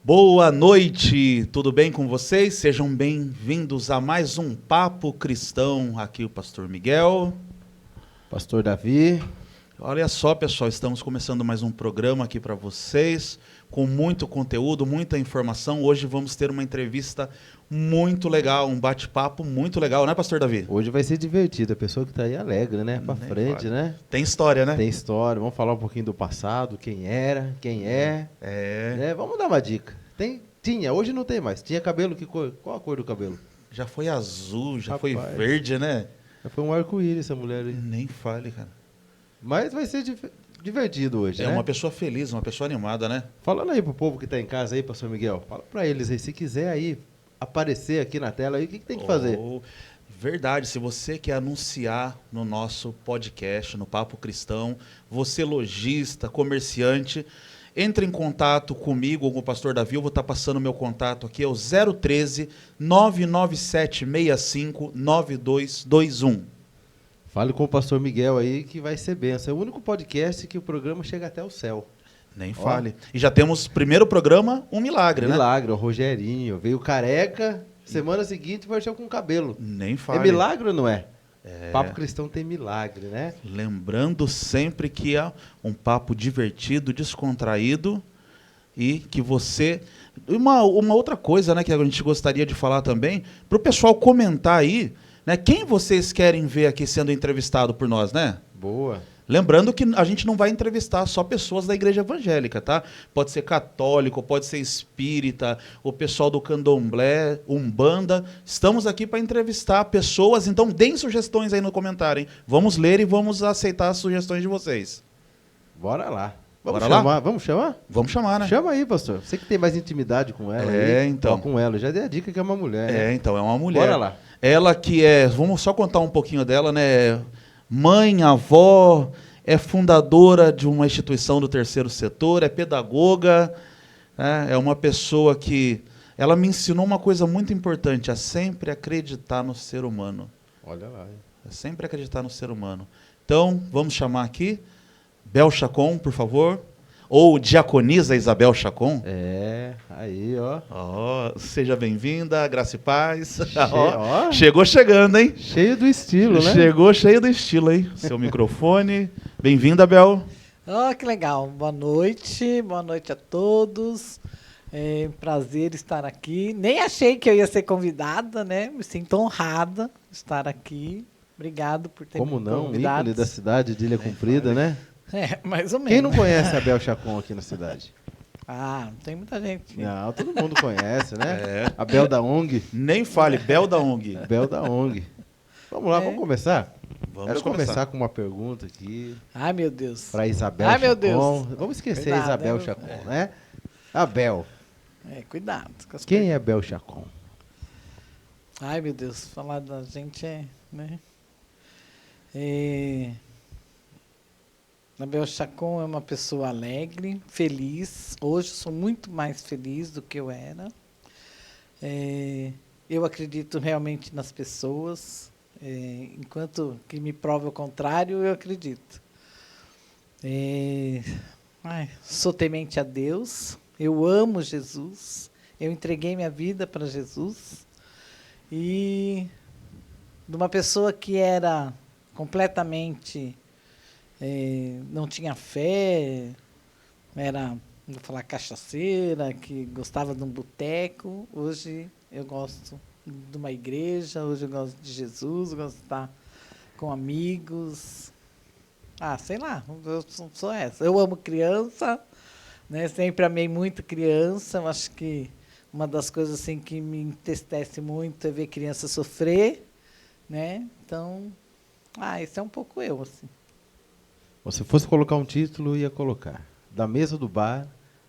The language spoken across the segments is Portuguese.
Boa noite, tudo bem com vocês? Sejam bem-vindos a mais um Papo Cristão. Aqui o pastor Miguel. Pastor Davi. Olha só, pessoal, estamos começando mais um programa aqui para vocês, com muito conteúdo, muita informação. Hoje vamos ter uma entrevista muito legal, um bate-papo muito legal, né, pastor Davi? Hoje vai ser divertido, a pessoa que está aí alegre, né? Para frente, vale. né? Tem história, né? Tem história, vamos falar um pouquinho do passado, quem era, quem é. Né? Vamos dar uma dica. Tinha, hoje não tem mais. Tinha cabelo, que cor? Qual a cor do cabelo? Já foi azul, já Rapaz, foi verde, né? Já foi um arco-íris essa mulher aí. Nem fale, cara. Mas vai ser divertido hoje, né? É uma pessoa feliz, uma pessoa animada, né? Falando aí pro povo que está em casa aí, pastor Miguel, fala para eles aí, se quiser aí aparecer aqui na tela aí, o que tem que fazer? Verdade, se você quer anunciar no nosso podcast, no Papo Cristão, você lojista, comerciante, entre em contato comigo ou com o pastor Davi, eu vou estar passando o meu contato aqui, é o 013 99765 9221. Fale com o pastor Miguel aí que vai ser benção. É o único podcast que o programa chega até o céu. Nem fale. E já temos, primeiro programa, um milagre, né? Milagre, o Rogerinho. Veio careca, semana seguinte apareceu com cabelo. Nem fale. É milagre ou não é? Papo Cristão tem milagre, né? Lembrando sempre que é um papo divertido, descontraído e que você... Uma outra coisa, né, que a gente gostaria de falar também, para o pessoal comentar aí, né, quem vocês querem ver aqui sendo entrevistado por nós, né? Boa. Lembrando que a gente não vai entrevistar só pessoas da igreja evangélica, tá? Pode ser católico, pode ser espírita, o pessoal do candomblé, umbanda. Estamos aqui para entrevistar pessoas, então deem sugestões aí no comentário, hein? Vamos ler e vamos aceitar as sugestões de vocês. Bora lá. Bora lá? Vamos chamar? Vamos chamar, né? Chama aí, pastor. Você que tem mais intimidade com ela. Então. Ó, com ela. Eu já dei a dica que é uma mulher. Né? Então, é uma mulher. Bora lá. Ela que é, vamos só contar um pouquinho dela, né? Mãe, avó, é fundadora de uma instituição do terceiro setor, é pedagoga, né? É uma pessoa que... Ela me ensinou uma coisa muito importante, é sempre acreditar no ser humano. Olha lá. É sempre acreditar no ser humano. Então, vamos chamar aqui Bel Chacon, por favor. Ou diaconisa Isabel Chacon. Aí, ó. Seja bem-vinda, graça e paz. Chegou chegando, hein? Cheio do estilo, né? Chegou cheio do estilo, hein? Seu microfone. Bem-vinda, Bel. Que legal. Boa noite a todos. É um prazer estar aqui. Nem achei que eu ia ser convidada, né? Me sinto honrada de estar aqui. Obrigado por ter me convidado. Como não? Ícone da cidade de Ilha Comprida, né? Mais ou menos. Quem não conhece a Bel Chacon aqui na cidade? Tem muita gente. Não, todo mundo conhece, né? A Bel da ONG. Nem fale, Bel da ONG. Bel da ONG. Vamos lá, vamos começar? Vamos começar com uma pergunta aqui. Ai, meu Deus. Para Isabel Chacon. Meu Deus. Vamos esquecer Cuidado, a Isabel Chacon, né? A Bel. Cuidado. Com Quem é Bel Chacon? Ai, meu Deus. Falar da gente né? A Bel Chacon é uma pessoa alegre, feliz. Hoje sou muito mais feliz do que eu era. Eu acredito realmente nas pessoas. Enquanto que me prove o contrário, eu acredito. Sou temente a Deus. Eu amo Jesus. Eu entreguei minha vida para Jesus. E de uma pessoa que era completamente... não tinha fé, era, vou falar, cachaceira, que gostava de um boteco. Hoje eu gosto de uma igreja, hoje eu gosto de Jesus, eu gosto de estar com amigos. Sei lá, eu sou essa. Eu amo criança, né? Sempre amei muito criança. Eu acho que uma das coisas assim, que me entristece muito é ver criança sofrer, né? Então, esse é um pouco eu, assim. Se fosse colocar um título, ia colocar da mesa do bar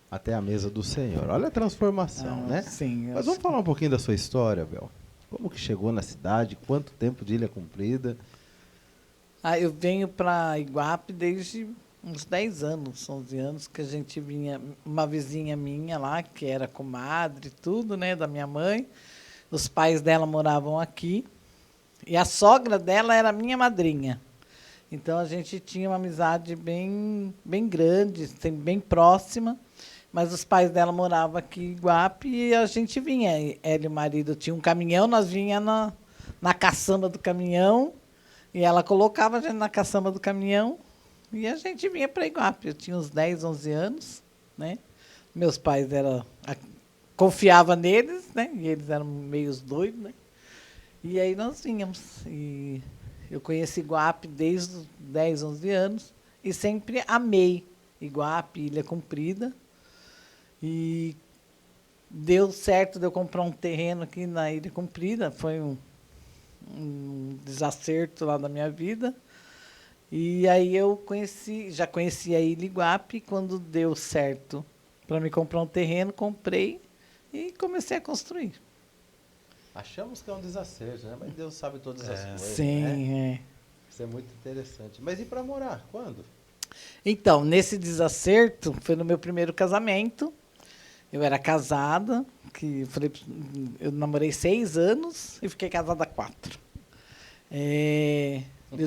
até a mesa do Senhor. Olha a transformação, né? Sim. Mas vamos falar um pouquinho da sua história, Bel. Como que chegou na cidade? Quanto tempo de Ilha Comprida? Eu venho para Iguape desde uns 10 anos, 11 anos, que a gente vinha, uma vizinha minha lá, que era comadre e tudo, né, da minha mãe. Os pais dela moravam aqui. E a sogra dela era minha madrinha. Então, a gente tinha uma amizade bem, bem grande, sempre bem próxima. Mas os pais dela moravam aqui em Iguape e a gente vinha. Ela e o marido tinham um caminhão, nós vinha na caçamba do caminhão. E ela colocava a gente na caçamba do caminhão e a gente vinha para Iguape. Eu tinha uns 10, 11 anos, né? Meus pais confiava neles, né? E eles eram meio doidos, né? E aí nós vínhamos. E eu conheci Iguape desde os 10, 11 anos e sempre amei Iguape, Ilha Comprida. E deu certo de eu comprar um terreno aqui na Ilha Comprida. Foi um desacerto lá da minha vida. E aí eu já conhecia a Ilha Iguape. Quando deu certo para me comprar um terreno, comprei e comecei a construir. Achamos que é um desacerto, né? Mas Deus sabe todas as coisas, Sim, né? Isso é muito interessante. Mas e para morar? Quando? Então, nesse desacerto, foi no meu primeiro casamento. Eu era casada, eu namorei 6 anos e fiquei casada 4.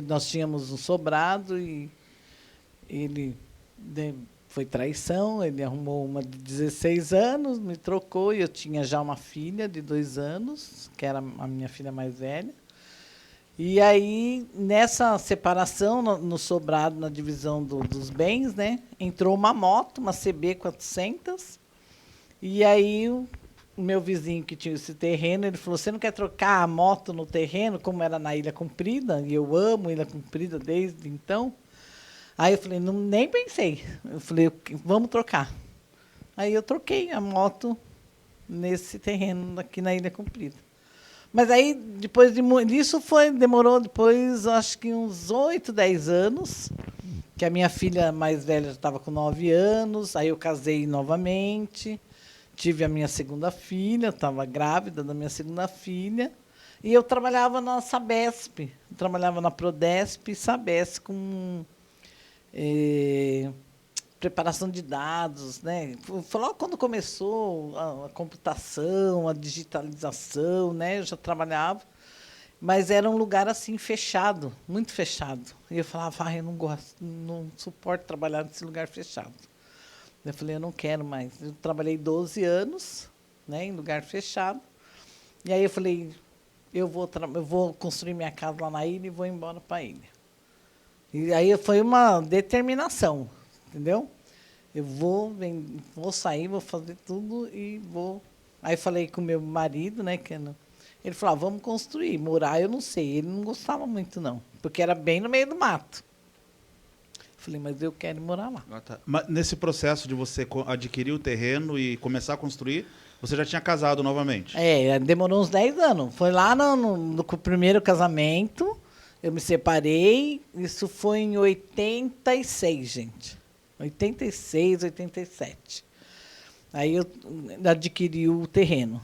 Nós tínhamos um sobrado e ele foi traição, ele arrumou uma de 16 anos, me trocou e eu tinha já uma filha de 2 anos, que era a minha filha mais velha. E aí, nessa separação, no sobrado, na divisão dos bens, né, entrou uma moto, uma CB400. E aí, o meu vizinho que tinha esse terreno, ele falou, você não quer trocar a moto no terreno, como era na Ilha Comprida? E eu amo Ilha Comprida desde então. Aí eu falei, nem pensei. Eu falei, vamos trocar. Aí eu troquei a moto nesse terreno aqui na Ilha Comprida. Mas aí, depois disso, demorou depois, acho que uns 8, 10 anos, que a minha filha mais velha já estava com 9 anos, aí eu casei novamente, tive a minha segunda filha, estava grávida da minha segunda filha, e eu trabalhava na Sabesp, trabalhava na Prodesp e Sabesp com preparação de dados, né? Foi logo quando começou a computação, a digitalização, né? Eu já trabalhava, mas era um lugar assim fechado, muito fechado. E eu falava, eu não gosto, não suporto trabalhar nesse lugar fechado. Eu falei, eu não quero mais. Eu trabalhei 12 anos, né, em lugar fechado. E aí eu falei, eu vou construir minha casa lá na ilha e vou embora para a ilha. E aí foi uma determinação, entendeu? Eu vou sair, vou fazer tudo e vou. Aí falei com o meu marido, né? Ele falou, vamos construir. Morar, eu não sei. Ele não gostava muito, não, porque era bem no meio do mato. Falei, mas eu quero morar lá. Ah, tá. Mas nesse processo de você adquirir o terreno e começar a construir, você já tinha casado novamente? Demorou uns 10 anos. Foi lá no primeiro casamento. Eu me separei, isso foi em 86, gente. 86, 87. Aí eu adquiri o terreno.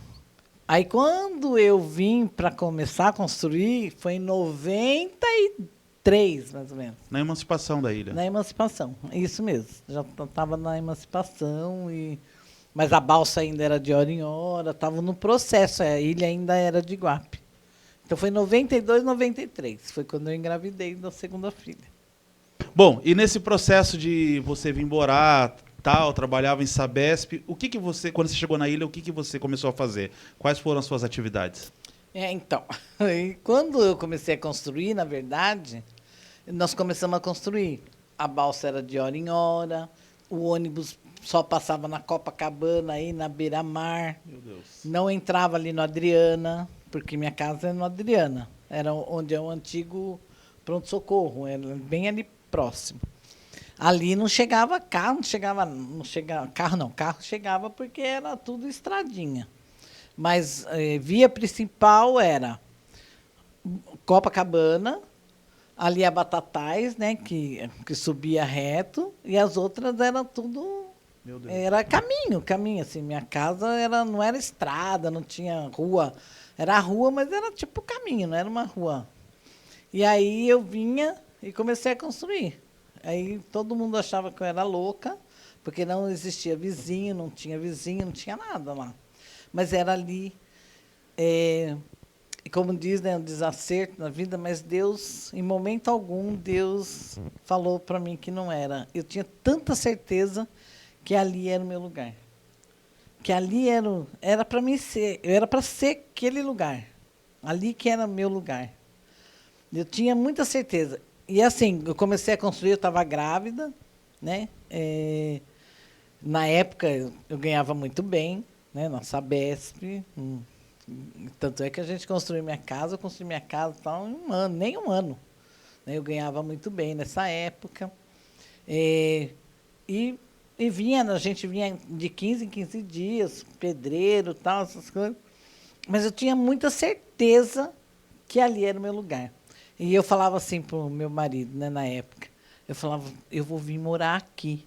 Aí quando eu vim para começar a construir, foi em 93, mais ou menos. Na emancipação da ilha? Na emancipação, isso mesmo. Já estava na emancipação, mas a balsa ainda era de hora em hora, estava no processo, a ilha ainda era de Iguape. Então, foi em 92, 93. Foi quando eu engravidei da segunda filha. Bom, e nesse processo de você vir morar, trabalhava em Sabesp, o que você, quando você chegou na ilha, o que você começou a fazer? Quais foram as suas atividades? Então, quando eu comecei a construir, na verdade, nós começamos a construir. A balsa era de hora em hora, o ônibus só passava na Copacabana, aí na beira-mar. Meu Deus. Não entrava ali no Adriana, porque minha casa é no Adriana. Era onde é o antigo pronto-socorro, era bem ali próximo. Ali não chegava carro, carro chegava porque era tudo estradinha. Mas via principal era Copacabana, ali a Batatais, né, que subia reto, e as outras eram tudo. Meu Deus. Era caminho, assim. Minha casa não era estrada, não tinha rua. Era a rua, mas era tipo caminho, não era uma rua. E aí eu vinha e comecei a construir. Aí todo mundo achava que eu era louca, porque não existia vizinho, não tinha nada lá. Mas era ali, e como diz, né, um desacerto na vida, mas Deus, em momento algum, Deus falou para mim que não era. Eu tinha tanta certeza que ali era o meu lugar. Que ali era para mim ser, eu era para ser aquele lugar. Ali que era o meu lugar. Eu tinha muita certeza. E assim, eu comecei a construir, eu estava grávida, né? Na época eu ganhava muito bem, né? Na Sabesp. Tanto é que a gente construiu minha casa, eu construí minha casa tal, em um ano, nem um ano. Né? Eu ganhava muito bem nessa época. E a gente vinha de 15 em 15 dias, pedreiro, tal, essas coisas. Mas eu tinha muita certeza que ali era o meu lugar. E eu falava assim para o meu marido, né, na época. Eu falava, eu vou vir morar aqui.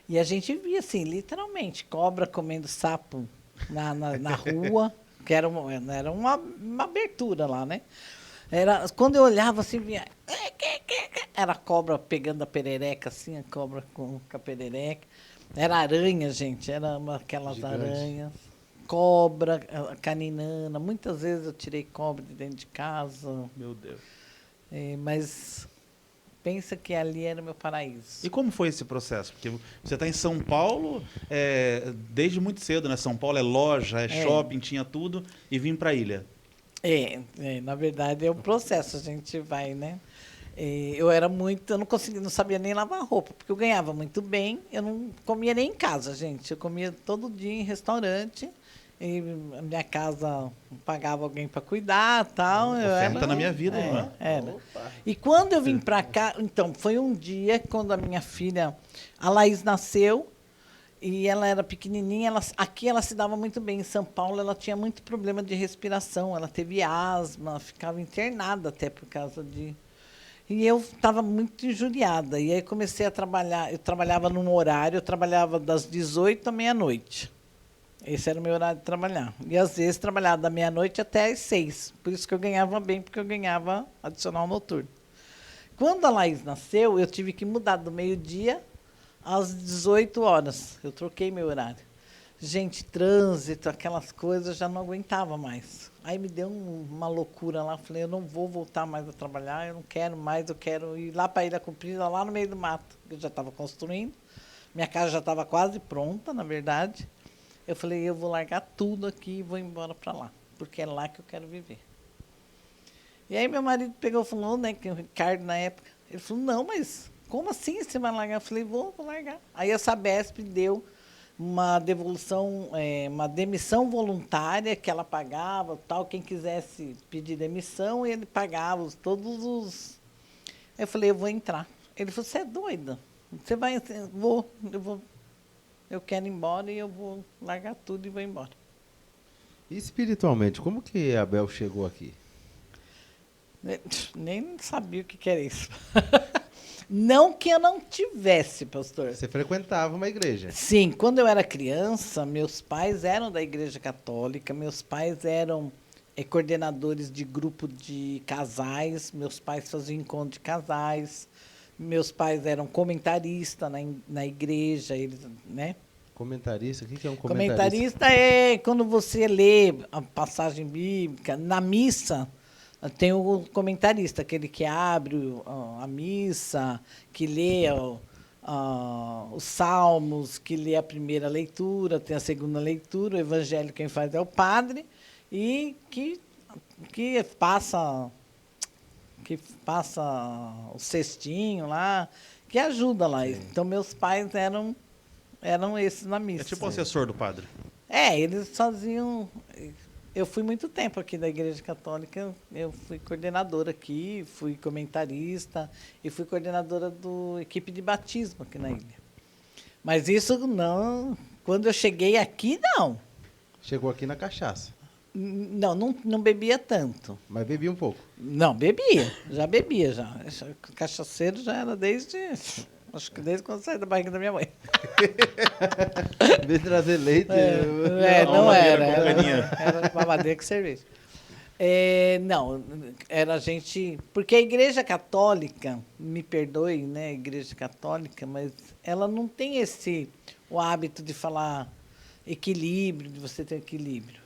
E a gente via, assim, literalmente, cobra comendo sapo na rua, que era uma abertura lá, né? Quando eu olhava assim, vinha... Era a cobra pegando a perereca, assim, a cobra com a perereca. Era aranha, gente, aquelas Gigante. aranhas. Cobra, caninana. Muitas vezes eu tirei cobra de dentro de casa. Meu Deus. Mas pensa que ali era o meu paraíso. E como foi esse processo? Porque você está em São Paulo desde muito cedo, né? São Paulo é loja, é shopping, tinha tudo, e vim para a ilha. Na verdade é um processo, a gente vai, né? Eu não sabia nem lavar roupa, porque eu ganhava muito bem, eu não comia nem em casa, gente. Eu comia todo dia em restaurante, e a minha casa pagava alguém para cuidar, tal. Oferta na minha vida, irmã. E quando eu vim para cá, então, foi um dia quando a minha filha, a Laís, nasceu, e ela era pequenininha, aqui ela se dava muito bem. Em São Paulo ela tinha muito problema de respiração, ela teve asma, ficava internada até por causa de... E eu estava muito injuriada. E aí comecei a trabalhar, eu trabalhava num horário, eu trabalhava das 18 à meia-noite. Esse era o meu horário de trabalhar. E às vezes trabalhava da meia-noite até às 6. Por isso que eu ganhava bem, porque eu ganhava adicional noturno. Quando a Laís nasceu, eu tive que mudar do meio-dia às 18 horas. Eu troquei meu horário. Gente, trânsito, aquelas coisas, eu já não aguentava mais. Aí me deu uma loucura lá. Falei, eu não vou voltar mais a trabalhar, eu não quero mais, eu quero ir lá para a Ilha Comprida, lá no meio do mato. Eu já estava construindo. Minha casa já estava quase pronta, na verdade. Eu falei, eu vou largar tudo aqui e vou embora para lá, porque é lá que eu quero viver. E aí meu marido pegou e falou, né, que o Ricardo na época, ele falou, não, mas como assim você vai largar? Eu falei, vou largar. Aí a Sabesp deu uma devolução, uma demissão voluntária que ela pagava, tal, quem quisesse pedir demissão, ele pagava todos os... Aí eu falei, eu vou entrar. Ele falou, você é doida? Você vai... Eu quero ir embora e eu vou largar tudo e vou embora. E espiritualmente, como que Abel chegou aqui? Nem sabia o que era isso. Não que eu não tivesse, pastor. Você frequentava uma igreja? Sim, quando eu era criança, meus pais eram da Igreja Católica, meus pais eram coordenadores de grupo de casais, meus pais faziam encontro de casais, meus pais eram comentaristas na igreja, eles, né? Comentarista? O que é um comentarista? Comentarista é quando você lê a passagem bíblica, na missa. Tem o comentarista, aquele que abre a missa, que lê os salmos, que lê a primeira leitura, tem a segunda leitura, o evangelho quem faz é o padre, e que passa o cestinho lá, que ajuda lá. Sim. Então, meus pais eram esses na missa. É tipo o assessor do padre. Eles faziam... Eu fui muito tempo aqui da Igreja Católica, eu fui coordenadora aqui, fui comentarista e fui coordenadora da equipe de batismo aqui na ilha. Mas isso não... Quando eu cheguei aqui, não. Chegou aqui na cachaça. Não bebia tanto. Mas bebia um pouco. Não, bebia. Já bebia, já. Cachaceiro já era desde... Acho que desde quando saí da barriga da minha mãe. Veio trazer leite. Não era. Era mamadeira com cerveja. Não, era a gente... Porque a Igreja Católica, me perdoe, né, a Igreja Católica, mas ela não tem o hábito de falar equilíbrio, de você ter equilíbrio.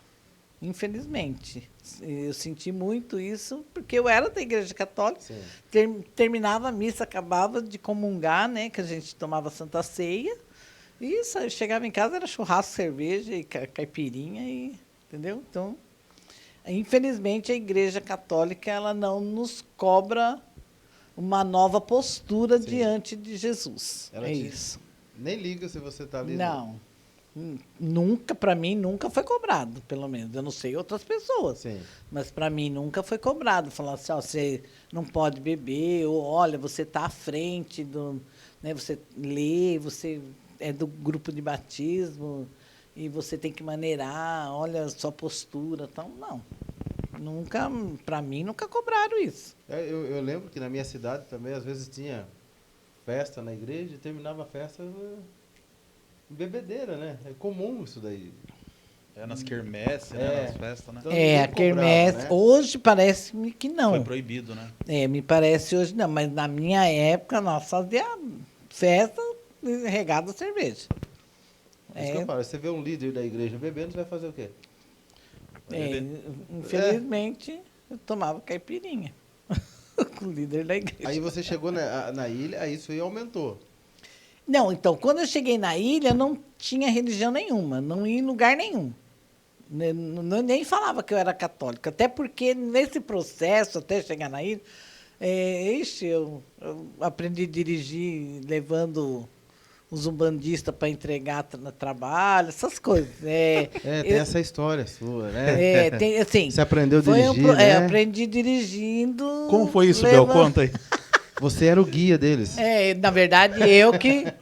Infelizmente. Eu senti muito isso, porque eu era da Igreja Católica, terminava a missa, acabava de comungar, né, que a gente tomava Santa Ceia, e isso, eu chegava em casa, era churrasco, cerveja e caipirinha, entendeu? Então, infelizmente, a Igreja Católica ela não nos cobra uma nova postura diante de Jesus. Ela isso. Nem liga se você está ali. Não. Nunca, para mim, nunca foi cobrado, pelo menos. Eu não sei outras pessoas. Sim. Mas para mim nunca foi cobrado. Falar assim, ó, você não pode beber, ou olha, você está à frente do. Né, você lê, você é do grupo de batismo e você tem que maneirar, olha a sua postura. Então, não. Nunca, para mim, nunca cobraram isso. Eu lembro que na minha cidade também, às vezes, tinha festa na igreja e terminava a festa em bebedeira, né? É comum isso daí. Nas quermesses, né? Nas festas, né? Então, A quermesse. Né? Hoje parece-me que não. Foi proibido, né? Me parece hoje não, mas na minha época nós fazíamos festa regada a cerveja. Isso que eu falo, você vê um líder da igreja bebendo, você vai fazer o quê? Infelizmente, eu tomava caipirinha com o líder da igreja. Aí você chegou na ilha, aí isso aí aumentou. Não, então, quando eu cheguei na ilha, não tinha religião nenhuma, não ia em lugar nenhum. Nem falava que eu era católica, até porque nesse processo, até chegar na ilha, eu aprendi a dirigir levando os umbandistas para entregar no trabalho, essas coisas. Tem essa história sua, né? Assim, você aprendeu a dirigir, né? Aprendi dirigindo... Como foi isso, Bel? Conta aí. Você era o guia deles. Na verdade,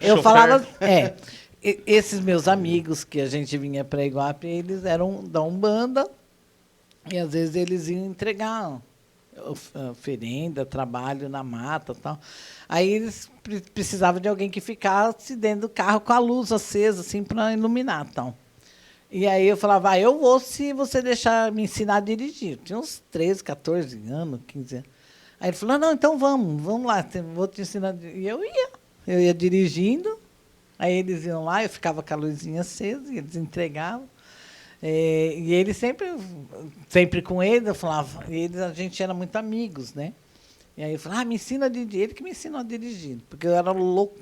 eu falava... esses meus amigos que a gente vinha para Iguape, eles eram da Umbanda e às vezes eles iam entregar oferenda, trabalho na mata e tal. Aí eles precisavam de alguém que ficasse dentro do carro com a luz acesa, assim, para iluminar tal. E aí eu falava, eu vou se você deixar me ensinar a dirigir. Eu tinha uns 13, 14 anos, 15 anos. Aí ele falou, não, então vamos lá, vou te ensinar. E eu ia dirigindo, aí eles iam lá, eu ficava com a luzinha acesa, e eles entregavam. E ele sempre com ele, eu falava, a gente era muito amigos, né? E aí eu falava, me ensina a dirigir, ele que me ensinou a dirigir, porque eu era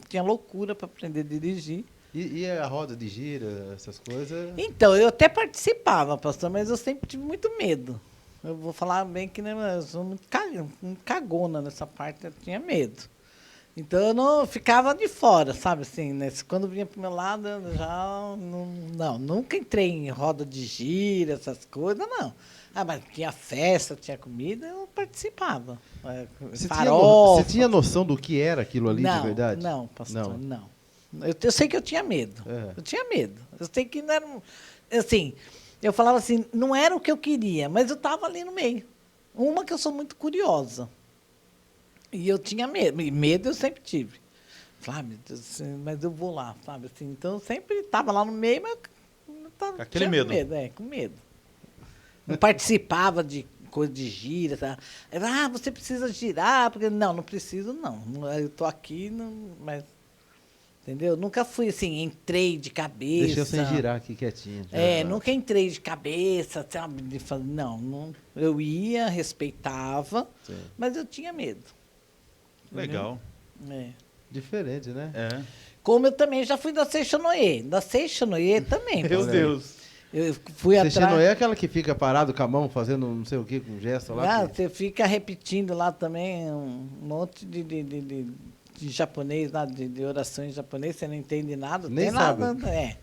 tinha loucura para aprender a dirigir. E a roda de gira, essas coisas? Então, eu até participava, pastor, mas eu sempre tive muito medo. Eu vou falar bem que eu sou muito cagona nessa parte, eu tinha medo. Então, eu não ficava de fora, sabe? Assim, né? Quando vinha para o meu lado, eu já nunca entrei em roda de gira, essas coisas, não. Mas tinha festa, tinha comida, eu participava. Você tinha noção do que era aquilo ali de verdade? Não, pastor, não. Eu sei que eu tinha medo. Eu tinha medo. Eu sei que não era... Assim, eu falava assim, não era o que eu queria, mas eu estava ali no meio. Uma que eu sou muito curiosa. E eu tinha medo. E medo eu sempre tive. Falei, meu Deus, mas eu vou lá, sabe? Assim, então, eu sempre estava lá no meio, mas aquele medo. Com medo. Não participava de coisa de gira. Tá? Você precisa girar. Porque, não preciso, não. Eu estou aqui, mas... Entendeu? Nunca fui assim, entrei de cabeça. Deixa eu sem girar aqui quietinho. Nunca entrei de cabeça, sabe? Não. Eu ia, respeitava, mas eu tinha medo. Legal. Diferente, né? Como eu também já fui da Seixonoye. Da Seixonoye também. Meu Deus. Eu fui atrás... Seixonoye é aquela que fica parado com a mão, fazendo não sei o que, com gesto lá? Você fica repetindo lá também um monte de japonês, lá, de orações japonesas, você não entende nada. Nem tem sabe. Nada,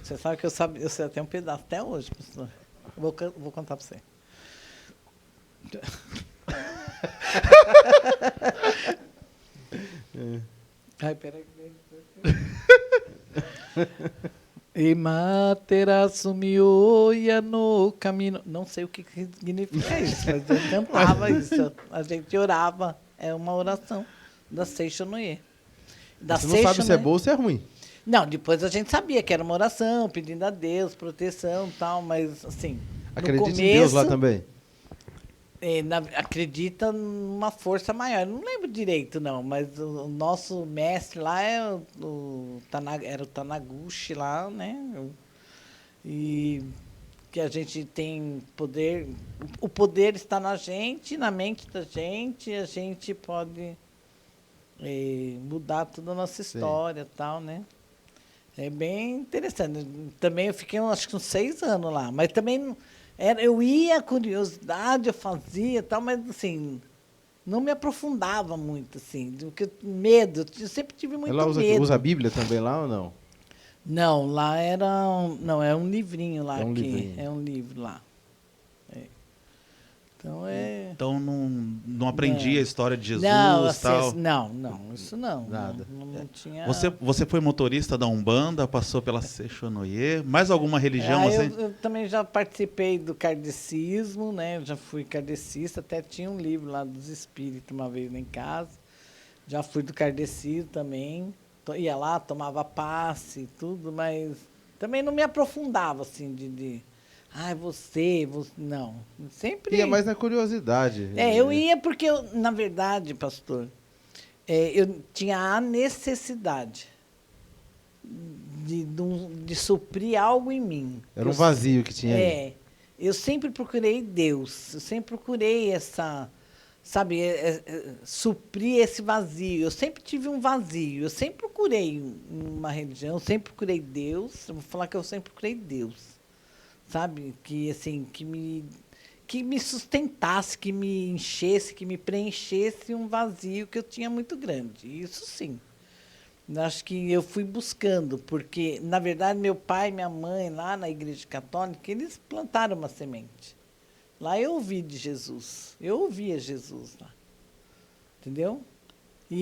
Você sabe que eu sei até um pedaço, até hoje, pastor. Vou contar para você. Ai, peraí. Imaterasumioia no caminho. Não sei o que significa isso, mas eu cantava isso. A gente orava. É uma oração da Seixonoye. Você não sabe se é boa ou se é ruim. Não, depois a gente sabia que era uma oração, pedindo a Deus proteção e tal, mas assim... Acredita em Deus lá também? acredita numa força maior. Não lembro direito, não, mas o nosso mestre lá era o Taniguchi lá, né? E que a gente tem poder, o poder está na gente, na mente da gente, e a gente pode mudar toda a nossa história e tal, né? É bem interessante. Também eu fiquei, acho que uns 6 anos lá, mas também eu ia, curiosidade, eu fazia e tal, mas assim, não me aprofundava muito, assim, medo, eu sempre tive muito Ela medo. usa a Bíblia também lá ou não? Não, lá não, é um livrinho lá É um que livrinho. é um livro lá. É. Então Então não aprendi a história de Jesus não, e tal. não, isso não. Nada. Não tinha. Você foi motorista da Umbanda, passou pela Sechonoye, mais alguma religião assim? Eu também já participei do kardecismo, né? Eu já fui kardecista, até tinha um livro lá dos espíritos uma vez lá em casa. Já fui do kardecismo também. Ia lá, tomava passe e tudo, mas também não me aprofundava assim você, não. Sempre. Ia mais na curiosidade. Eu ia porque, na verdade, pastor, eu tinha a necessidade de suprir algo em mim. Era um vazio que tinha aí. Eu sempre procurei Deus, eu sempre procurei suprir esse vazio. Eu sempre tive um vazio, eu sempre procurei uma religião, eu sempre procurei Deus. Eu vou falar que eu sempre procurei Deus, sabe? Que assim, que me sustentasse, que me enchesse, que me preenchesse um vazio que eu tinha muito grande. Isso sim. Acho que eu fui buscando, porque, na verdade, meu pai e minha mãe, lá na Igreja Católica, eles plantaram uma semente. Lá eu ouvi de Jesus. Eu ouvia Jesus lá. Entendeu?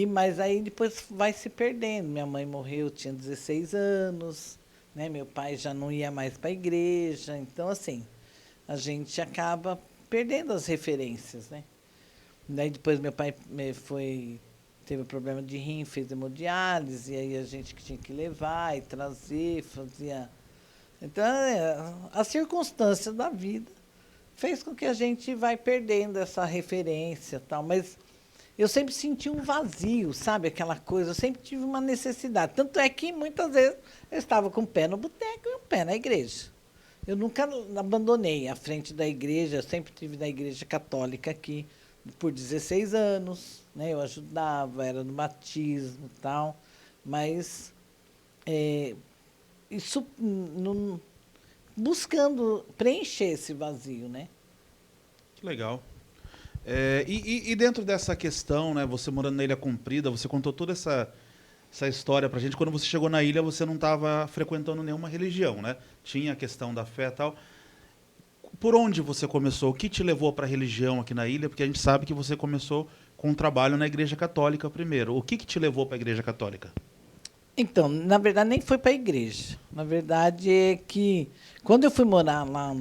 Mas aí depois vai se perdendo. Minha mãe morreu, tinha 16 anos, né? Meu pai já não ia mais para a igreja. Então, assim, a gente acaba perdendo as referências, né? Daí depois meu pai teve problema de rim, fez hemodiálise, e aí a gente que tinha que levar e trazer, fazia... Então, as circunstâncias da vida fez com que a gente vai perdendo essa referência, tal, mas eu sempre senti um vazio, sabe, aquela coisa, eu sempre tive uma necessidade, tanto é que muitas vezes eu estava com o pé no boteco e o pé na igreja. Eu nunca abandonei a frente da igreja, eu sempre tive na igreja católica aqui por 16 anos, né, eu ajudava, era no batismo e tal, mas isso não... buscando preencher esse vazio, né? Que legal. E dentro dessa questão, né, você morando na Ilha Comprida, você contou toda essa história pra gente. Quando você chegou na ilha, você não estava frequentando nenhuma religião, né? Tinha a questão da fé e tal. Por onde você começou? O que te levou para a religião aqui na ilha? Porque a gente sabe que você começou com um trabalho na Igreja Católica primeiro. O que te levou para a Igreja Católica? Então, na verdade, nem foi para a igreja. Na verdade, é que quando eu fui morar lá,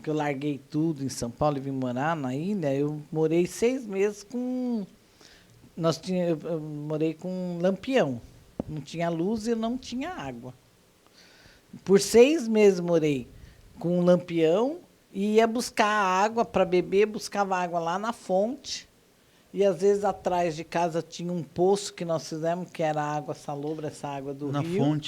que eu larguei tudo em São Paulo e vim morar na ilha, eu morei 6 meses com... eu morei com um lampião. Não tinha luz e não tinha água. Por 6 meses morei com um lampião e ia buscar água para beber, buscava água lá na fonte. E, às vezes, atrás de casa tinha um poço que nós fizemos, que era água salobra, essa água do rio.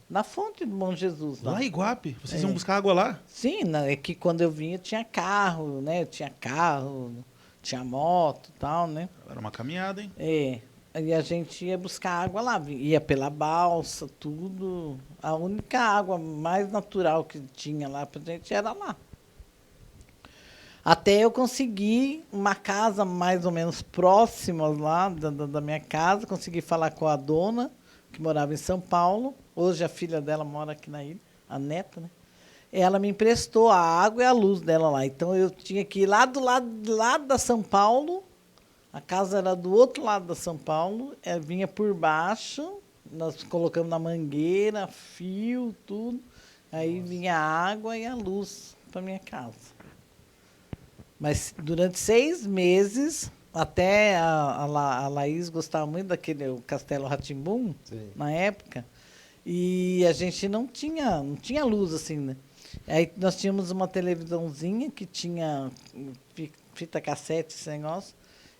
Na fonte do Bom Jesus. Lá em Iguape? Vocês iam buscar água lá? Sim, é que quando eu vinha tinha carro, né? Tinha moto e tal, né? Era uma caminhada, hein? E a gente ia buscar água lá, ia pela balsa, tudo. A única água mais natural que tinha lá pra gente era lá. Até eu consegui uma casa mais ou menos próxima lá da minha casa, consegui falar com a dona, que morava em São Paulo. Hoje a filha dela mora aqui na ilha, a neta, né? Ela me emprestou a água e a luz dela lá. Então eu tinha que ir lá do lado da São Paulo, a casa era do outro lado da São Paulo, vinha por baixo, nós colocamos na mangueira, fio, tudo. Aí vinha a água e a luz para minha casa. Mas durante 6 meses, até a Laís gostava muito o Castelo Rá-Tim-Bum, na época, e a gente não tinha luz assim, né? Aí nós tínhamos uma televisãozinha que fita cassete, esse negócio,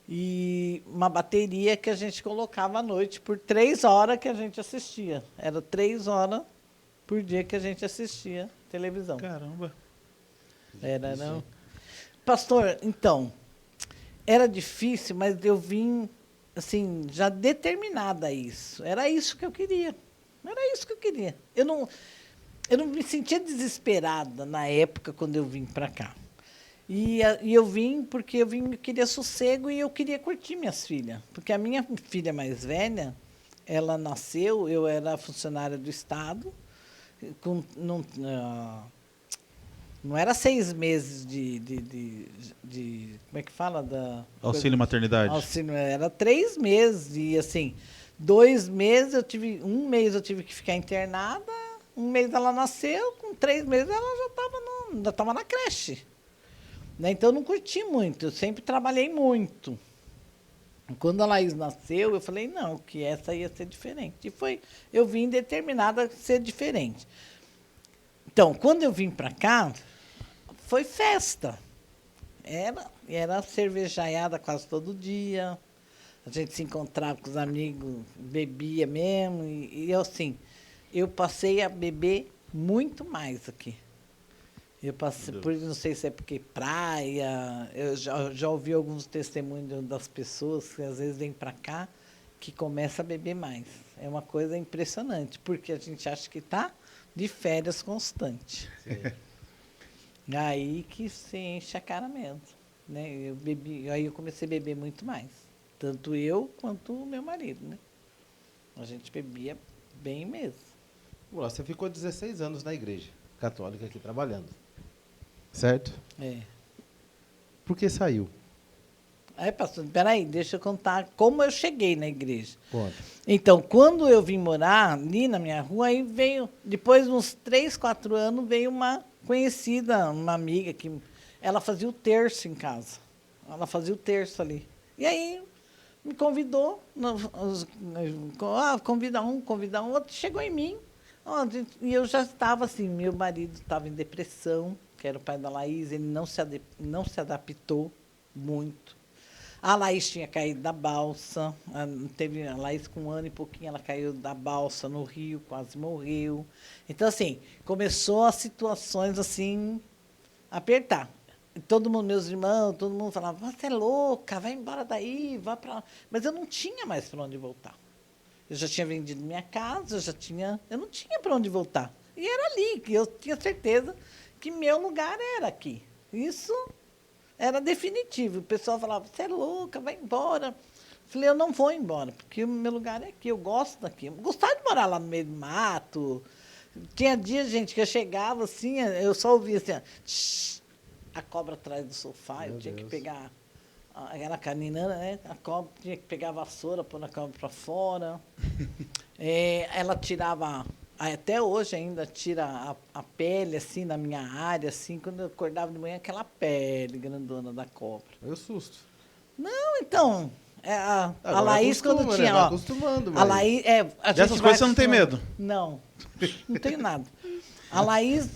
e uma bateria que a gente colocava à noite por 3 horas que a gente assistia. Era 3 horas por dia que a gente assistia televisão. Caramba. Era, não. Pastor, então, era difícil, mas eu vim, assim, já determinada a isso. Era isso que eu queria. Era isso que eu queria. Eu não me sentia desesperada na época quando eu vim para cá. E eu vim porque eu queria sossego e eu queria curtir minhas filhas. Porque a minha filha mais velha, ela nasceu, eu era funcionária do Estado, não era 6 meses de como é que fala? Auxílio maternidade. Auxílio, era 3 meses. E assim, 2 meses, 1 mês eu tive que ficar internada, 1 mês ela nasceu, com 3 meses ela já estava na creche. Né? Então eu não curti muito, eu sempre trabalhei muito. Quando a Laís nasceu, eu falei, não, que essa ia ser diferente. E eu vim determinada a ser diferente. Então, quando eu vim para cá, foi festa. Era cervejaiada quase todo dia. A gente se encontrava com os amigos, bebia mesmo. E assim, eu passei a beber muito mais aqui. Eu passei, não sei se é porque praia, eu já ouvi alguns testemunhos das pessoas que às vezes vêm para cá que começa a beber mais. É uma coisa impressionante, porque a gente acha que está de férias constante. Sim. Aí que se enche a cara mesmo. Né? Aí eu comecei a beber muito mais. Tanto eu quanto o meu marido. Né? A gente bebia bem mesmo. Você ficou 16 anos na igreja católica aqui trabalhando. Certo? É. Por que saiu? Aí, pastor, peraí, deixa eu contar como eu cheguei na igreja. Conta. Então, quando eu vim morar ali na minha rua, aí veio, depois de uns 3, 4 anos, veio uma conhecida, uma amiga, que ela fazia o terço em casa. Ela fazia o terço ali. E aí me convidou, convida um, outro, chegou em mim. E eu já estava assim, meu marido estava em depressão, que era o pai da Laís, ele não se adaptou muito. A Laís tinha caído da balsa, a Laís com 1 ano e pouquinho, ela caiu da balsa no rio, quase morreu. Então, assim, começou as situações, assim, apertar. E todo mundo, meus irmãos, todo mundo falava, você é louca, vai embora daí, vai para lá. Mas eu não tinha mais para onde voltar. Eu já tinha vendido minha casa, eu não tinha para onde voltar. E era ali, que eu tinha certeza que meu lugar era aqui. Isso era definitivo. O pessoal falava, você é louca, vai embora. Eu falei, eu não vou embora, porque o meu lugar é aqui, eu gosto daqui. Eu gostava de morar lá no meio do mato. Tinha dias, gente, que eu chegava assim, eu só ouvia assim, a cobra atrás do sofá, eu tinha que pegar... Era caninana, né? A cobra tinha que pegar a vassoura, pôr a cobra para fora. Ela tirava, até hoje ainda, tira a pele, assim, na minha área, assim, quando eu acordava de manhã, aquela pele grandona da cobra. Foi o susto. Não, então, a Laís, Laís, quando tinha, vai ó... acostumando, A Laís, a dessas gente coisas você não tem acostumando. medo? Não, não tenho nada. A Laís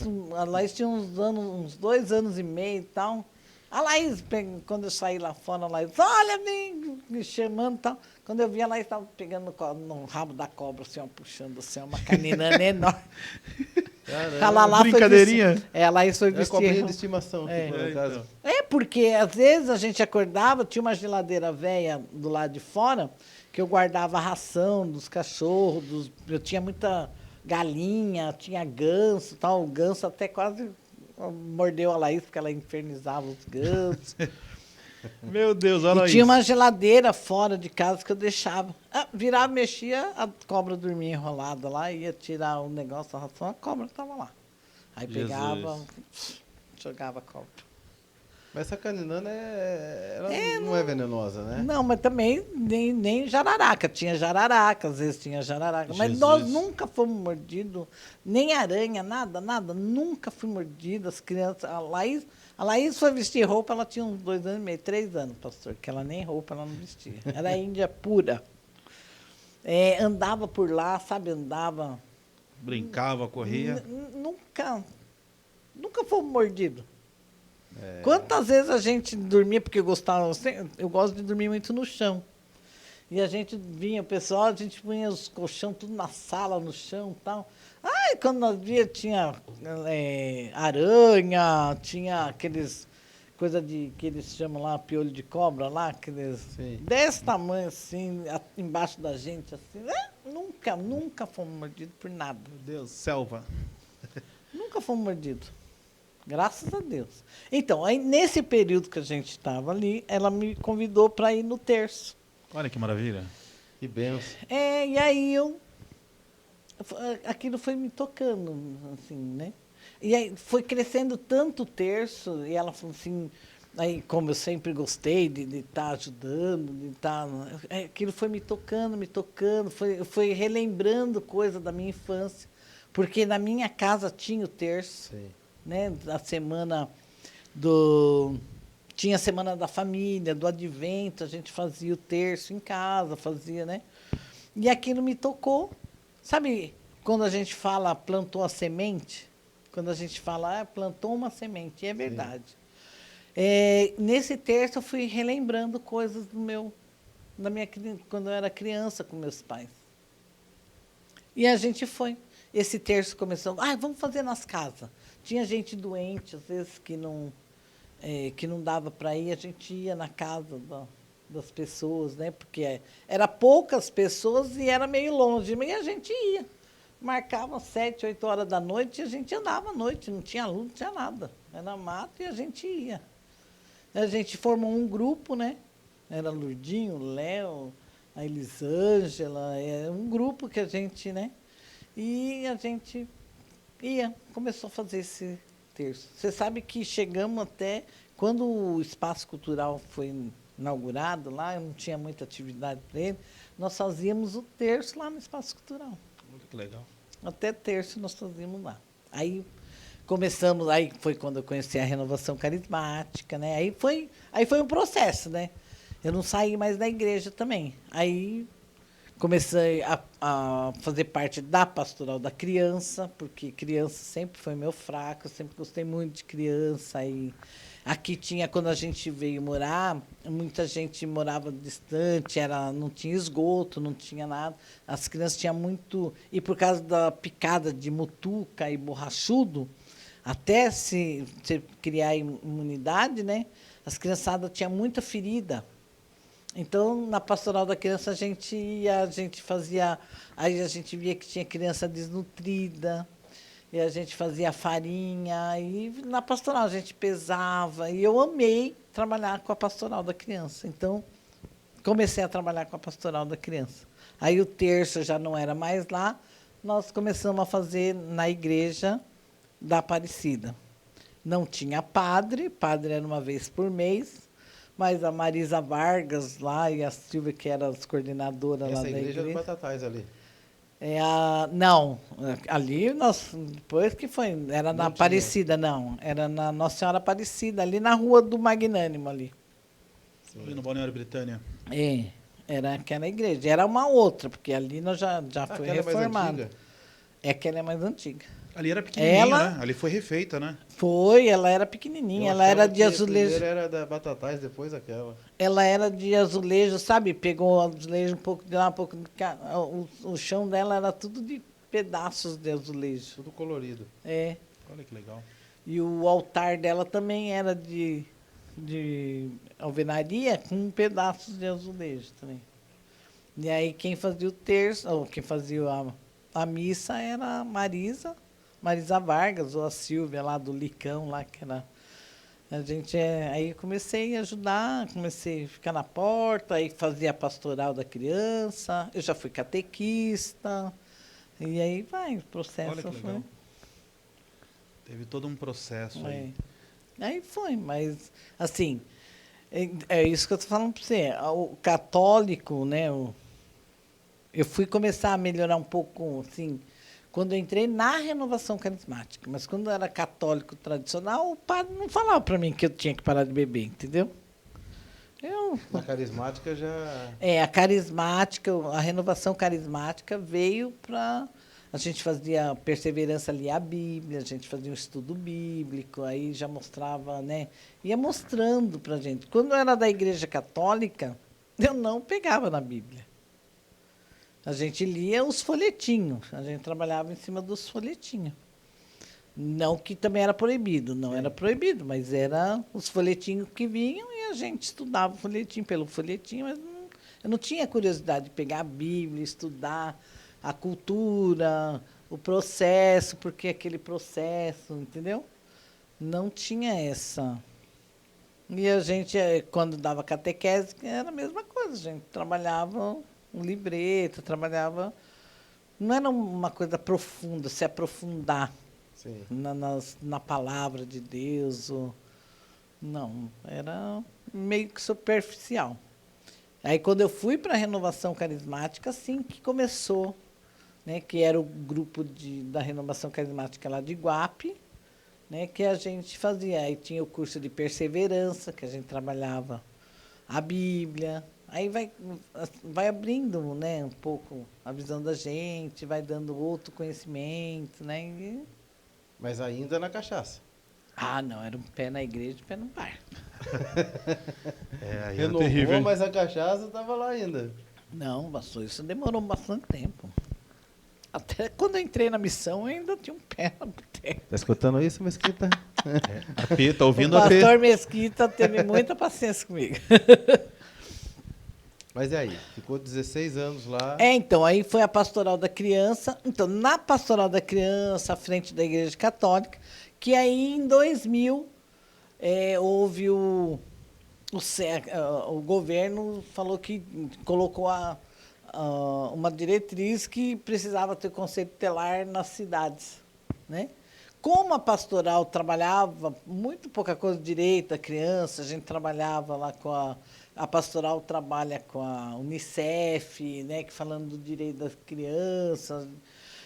tinha uns 2 anos e meio e tal. A Laís, quando eu saí lá fora, a Laís, olha, vem, me chamando e tal. Quando eu vi, a Laís estava pegando no rabo da cobra, assim, ó, puxando, assim, uma caninana enorme. Caramba. Brincadeirinha? A Laís foi É vestir. cobrinha de estimação. É. No caso. Porque às vezes a gente acordava, tinha uma geladeira velha do lado de fora, que eu guardava a ração dos cachorros, eu tinha muita galinha, tinha ganso, tal. O ganso até quase mordeu a Laís, porque ela infernizava os gansos. Meu Deus, olha E isso. tinha uma geladeira fora de casa que eu deixava. Virava, mexia, a cobra dormia enrolada lá, ia tirar o negócio, a ração, a cobra estava lá. Aí Jesus. pegava, jogava a cobra. Mas essa caninana ela não é venenosa, né? Não, mas também nem jararaca. Tinha jararaca, às vezes tinha jararaca. Mas Jesus. nós nunca fomos mordidos, nem aranha, nada. Nunca fui mordido. As crianças, a Laís foi vestir roupa, ela tinha uns 2 anos e meio, 3 anos, pastor, que ela nem roupa ela não vestia. Era índia pura. Andava por lá, sabe, andava. Brincava, corria. Nunca fomos mordidos. Quantas vezes a gente dormia, porque eu gosto de dormir muito no chão. E a gente vinha, o pessoal, a gente punha os colchão tudo na sala, no chão e tal. Ai, quando nós via, tinha aranha, tinha aqueles coisa que eles chamam lá, piolho de cobra lá, aqueles desse tamanho assim, embaixo da gente, assim. Nunca fomos mordidos por nada. Meu Deus, selva. Nunca fomos mordidos. Graças a Deus. Então, aí, nesse período que a gente estava ali, ela me convidou para ir no terço. Olha que maravilha. Que benção. E aí aquilo foi me tocando, assim, né? E aí foi crescendo tanto o terço, e ela falou assim, aí como eu sempre gostei de estar ajudando, de estar... aquilo foi me tocando, foi relembrando coisa da minha infância, porque na minha casa tinha o terço, né? A semana tinha a semana da família, do advento, a gente fazia o terço em casa, né? E aquilo me tocou. Sabe quando a gente fala plantou a semente? Quando a gente fala, plantou uma semente, e é verdade. Nesse terço eu fui relembrando coisas quando eu era criança com meus pais. E a gente foi. Esse terço começou, vamos fazer nas casas. Tinha gente doente, às vezes que não dava para ir, a gente ia na casa das pessoas, né? Porque era poucas pessoas e era meio longe, mas a gente ia. Marcava 7, 8 horas da noite e a gente andava à noite, não tinha luz, não tinha nada. Era mato e a gente ia. A gente formou um grupo, né? Era Lurdinho, Léo, a Elisângela, era um grupo que a gente, né? E a gente começou a fazer esse terço. Você sabe que chegamos até, quando o Espaço Cultural foi inaugurado lá, não tinha muita atividade para ele, nós fazíamos o terço lá no Espaço Cultural. Muito que legal. Até terço nós fazíamos lá. Aí foi quando eu conheci a Renovação Carismática, né? Aí foi um processo, né? Eu não saí mais da igreja também. Aí comecei a fazer parte da Pastoral da Criança, porque criança sempre foi meu fraco, eu sempre gostei muito de criança. E aqui quando a gente veio morar, muita gente morava distante, não tinha esgoto, não tinha nada. As crianças tinham muito... E por causa da picada de mutuca e borrachudo, até se criar imunidade, né? As criançadas tinham muita ferida. Então, na Pastoral da Criança, a gente fazia... Aí a gente via que tinha criança desnutrida, e a gente fazia farinha, e na Pastoral a gente pesava. E eu amei trabalhar com a Pastoral da Criança. Então, comecei a trabalhar com a Pastoral da Criança. Aí o terço já não era mais lá, nós começamos a fazer na igreja da Aparecida. Não tinha padre era uma vez por mês, mas a Marisa Vargas lá e a Silvia, que eram as coordenadoras lá da igreja. Essa igreja é do Batatais ali. Não, ali depois que foi, era na Aparecida, não, era na Nossa Senhora Aparecida, ali na rua do Magnânimo ali. Ali no Balneário Britânia. Era aquela igreja, era uma outra, porque ali nós já foi reformado. Aquela é mais antiga. Ali era pequenininha, né? Ali foi refeita, né? Foi, ela era pequenininha, ela era de azulejo. Primeiro era da Batatais, depois aquela. Ela era de azulejo, sabe? Pegou azulejo um pouco de lá, um pouco de cá. O chão dela era tudo de pedaços de azulejo. Tudo colorido. Olha que legal. E o altar dela também era de alvenaria com pedaços de azulejo também. E aí quem fazia o terço, ou quem fazia a missa era a Marisa Vargas, ou a Silvia lá do Licão, lá que era... Aí comecei a ajudar, comecei a ficar na porta, aí fazia a pastoral da criança, eu já fui catequista, e aí vai, o processo. Olha que legal. Teve todo um processo aí. Aí foi, mas, assim, é isso que eu estou falando para você. O católico, né, eu fui começar a melhorar um pouco, assim, quando eu entrei na Renovação Carismática. Mas quando eu era católico tradicional, o padre não falava para mim que eu tinha que parar de beber, entendeu? Na Carismática já... a Carismática, a Renovação Carismática veio para A gente fazia perseverança, lia a Bíblia, a gente fazia um estudo bíblico, aí já mostrava, né? Ia mostrando para a gente. Quando eu era da Igreja Católica, eu não pegava na Bíblia. A gente lia os folhetinhos, a gente trabalhava em cima dos folhetinhos. Não que também era proibido, não era proibido, mas era os folhetinhos que vinham e a gente estudava o folhetim pelo folhetinho, mas eu não tinha curiosidade de pegar a Bíblia, estudar a cultura, o processo, porque aquele processo, entendeu? Não tinha essa. E a gente, quando dava catequese, era a mesma coisa, a gente trabalhava um libreto, trabalhava... Não era uma coisa profunda, se aprofundar na palavra de Deus. Não, era meio que superficial. Aí, quando eu fui para a Renovação Carismática, assim que começou, né, que era o grupo da Renovação Carismática lá de Iguape, né, que a gente fazia. Aí tinha o curso de perseverança, que a gente trabalhava a Bíblia. Aí vai abrindo, né, um pouco a visão da gente, vai dando outro conhecimento, né? Mas ainda na cachaça. Ah, não, era um pé na igreja e um pé no bar. Aí era Renovou, terrível, hein? mas a cachaça estava lá ainda. Não, passou, isso demorou bastante tempo. Até quando eu entrei na missão, eu ainda tinha um pé na boteca. Tá escutando isso, Mesquita? A P, tá ouvindo O a P? pastor Mesquita teve muita paciência comigo. Mas e aí? Ficou 16 anos lá. Então, aí foi a Pastoral da Criança. Então, na Pastoral da Criança, à frente da Igreja Católica, que aí em 2000 houve o governo falou que colocou uma diretriz que precisava ter conselho tutelar nas cidades, né? Como a pastoral trabalhava muito pouca coisa de direito da criança, a gente trabalhava lá com a pastoral trabalha com a Unicef, né, que falando do direito das crianças.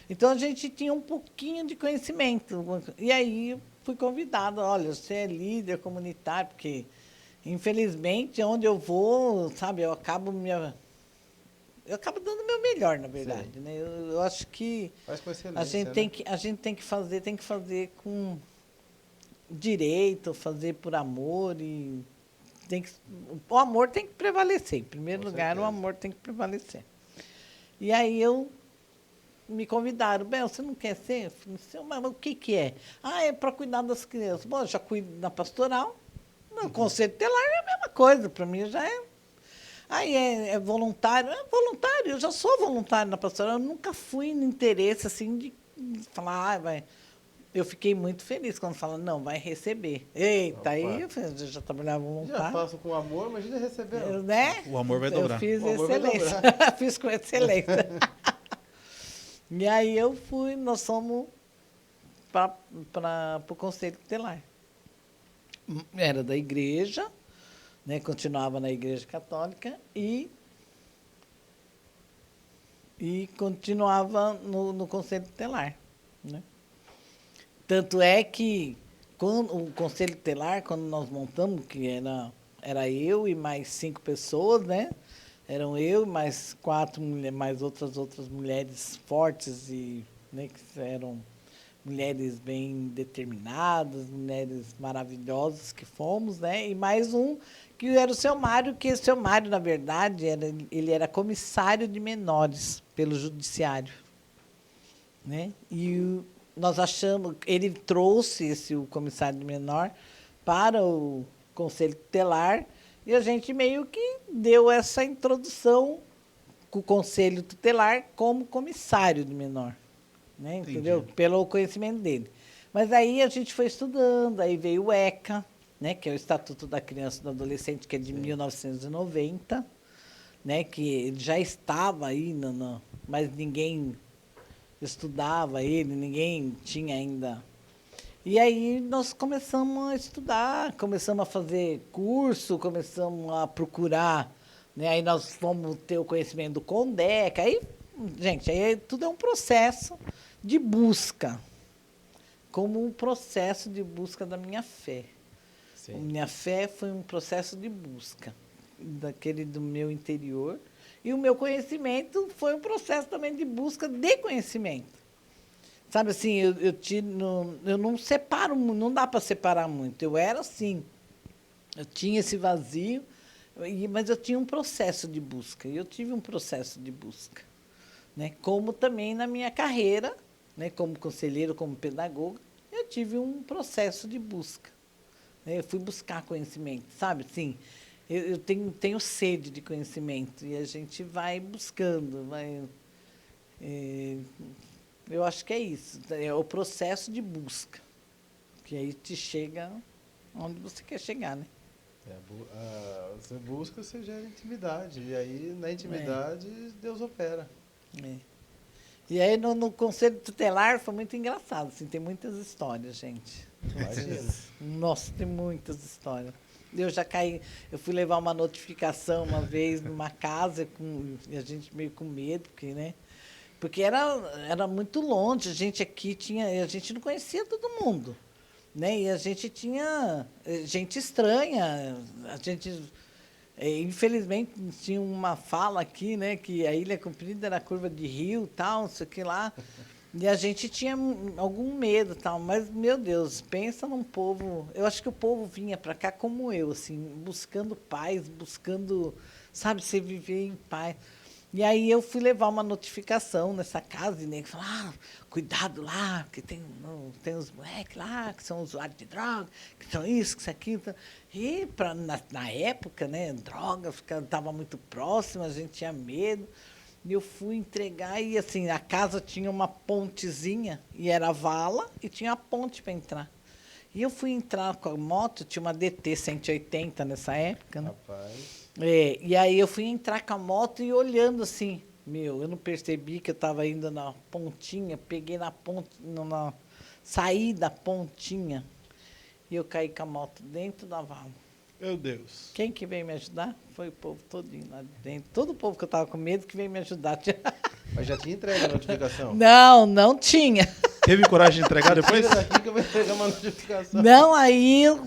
Então a gente tinha um pouquinho de conhecimento. E aí fui convidada, olha, você é líder comunitário, porque infelizmente onde eu vou, sabe, eu acabo dando o meu melhor, na verdade, né? Eu acho que Faz com excelência, a gente tem que fazer com direito, fazer por amor e o amor tem que prevalecer. Em primeiro Com lugar, certeza. o amor tem que prevalecer. E aí me convidaram, Bel, você não quer ser? Eu falei, mas o que é? Ah, é para cuidar das crianças. Bom, eu já cuido da pastoral, no conselho tutelar é a mesma coisa, para mim já é. Aí é voluntário? É voluntário, eu já sou voluntário na pastoral, eu nunca fui no interesse assim de falar, vai. Eu fiquei muito feliz quando falaram, não, vai receber. Eita, Opa. aí eu já trabalhava Já voluntário. faço com amor, imagina receber. Né? O amor vai dobrar. Eu fiz O amor vai excelência. Fiz com excelência. E aí nós fomos para o Conselho Tutelar. Era da igreja, né? Continuava na Igreja Católica e continuava no Conselho Tutelar, né? Tanto é que o Conselho Tutelar, quando nós montamos, que era eu e mais 5 pessoas, né? Eram eu e mais 4 mulheres, mais outras mulheres fortes e, né, que eram mulheres bem determinadas, mulheres maravilhosas que fomos, né? E mais um que era o seu Mário, que o seu Mário, na verdade, ele era comissário de menores pelo judiciário, né? E nós achamos, ele trouxe o comissário de menor para o Conselho Tutelar e a gente meio que deu essa introdução com o Conselho Tutelar como comissário de menor, né? Entendeu? Pelo conhecimento dele. Mas aí a gente foi estudando, aí veio o ECA, né? Que é o Estatuto da Criança e do Adolescente, que é de 1990, né? Que ele já estava aí, mas ninguém estudava ele, ninguém tinha ainda. E aí nós começamos a estudar, começamos a fazer curso, começamos a procurar, né? Aí nós fomos ter o conhecimento do CONDEC. Aí, gente, aí tudo é um processo de busca, como um processo de busca da minha fé. Sim. Minha fé foi um processo de busca daquele do meu interior. E o meu conhecimento foi um processo também de busca de conhecimento. Sabe assim, eu não separo, não dá para separar muito. Eu era assim, eu tinha esse vazio, mas eu tinha um processo de busca. E eu tive um processo de busca, né? Como também na minha carreira, né? Como conselheiro, como pedagoga, eu tive um processo de busca. Eu fui buscar conhecimento, sabe? Sim, eu tenho sede de conhecimento e a gente vai buscando, eu acho que é isso, é o processo de busca, que aí te chega onde você quer chegar, né? Você busca, você gera intimidade. E aí, na intimidade, Deus opera. É. E aí, no Conselho Tutelar, foi muito engraçado, assim, tem muitas histórias, gente. Imagina. Nossa, tem muitas histórias. Eu já caí, eu fui levar uma notificação uma vez numa casa, e a gente meio com medo, porque era muito longe, a gente aqui a gente não conhecia todo mundo, né? E a gente tinha gente estranha, a gente, infelizmente, tinha uma fala aqui, né? Que a Ilha Comprida era curva de rio, tal, não sei o que lá. E a gente tinha algum medo, tal, mas, meu Deus, pensa num povo. Eu acho que o povo vinha para cá como eu, assim, buscando paz, buscando, sabe, você viver em paz. E aí eu fui levar uma notificação nessa casa, e nego falou, cuidado lá, porque tem uns moleques lá que são usuários de droga, que são isso, que isso, aquilo. E na época, né, droga estava muito próxima, a gente tinha medo. E eu fui entregar e, assim, a casa tinha uma pontezinha, e era vala, e tinha a ponte para entrar. E eu fui entrar com a moto, tinha uma DT 180 nessa época, né? Rapaz. E aí eu fui entrar com a moto e olhando assim, eu não percebi que eu estava indo na pontinha, peguei na ponte, saí da pontinha e eu caí com a moto dentro da vala. Meu Deus. Quem que veio me ajudar? Foi o povo todinho lá dentro. Todo o povo que eu estava com medo que veio me ajudar. Mas já tinha entregue a notificação? Não tinha. Teve coragem de entregar depois? Tira daqui que eu vou entregar uma notificação. Não, aí eu,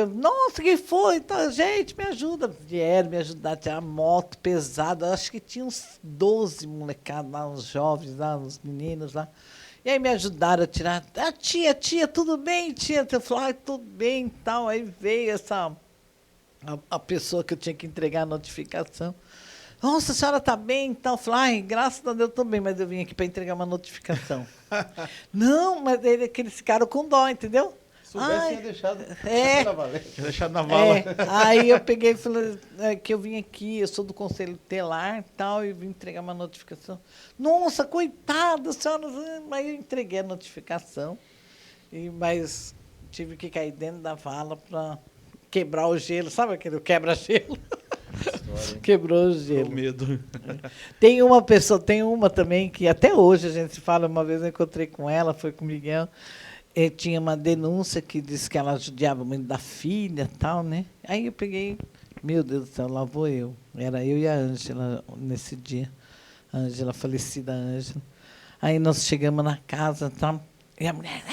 nossa, que foi? Então, gente, me ajuda. Vieram me ajudar a tirar a moto pesada. Acho que tinha uns 12 molecados lá, uns jovens lá, uns meninos lá. E aí me ajudaram a tirar. Tia, tudo bem, tia? Eu falei, tudo bem e tal. Aí veio a pessoa que eu tinha que entregar a notificação. Nossa, a senhora está bem? Então, eu falei, graças a Deus eu estou bem, mas eu vim aqui para entregar uma notificação. Não, mas eles ficaram com dó, entendeu? Soubesse, tinha deixado Tinha deixado na vala. Aí eu peguei e falei que eu vim aqui, eu sou do Conselho Tutelar e tal, e vim entregar uma notificação. Nossa, coitada, senhora, mas eu entreguei a notificação, mas tive que cair dentro da vala para quebrar o gelo, sabe aquele quebra-gelo? Quebrou o gelo. Com medo. Tem uma também que até hoje a gente se fala, uma vez eu encontrei com ela, foi com o Miguel, e tinha uma denúncia que disse que ela judiava muito da filha e tal, né? Aí eu peguei, meu Deus do céu, lá vou eu. Era eu e a Ângela nesse dia. A Ângela, falecida Ângela. Aí nós chegamos na casa, tá? E a mulher,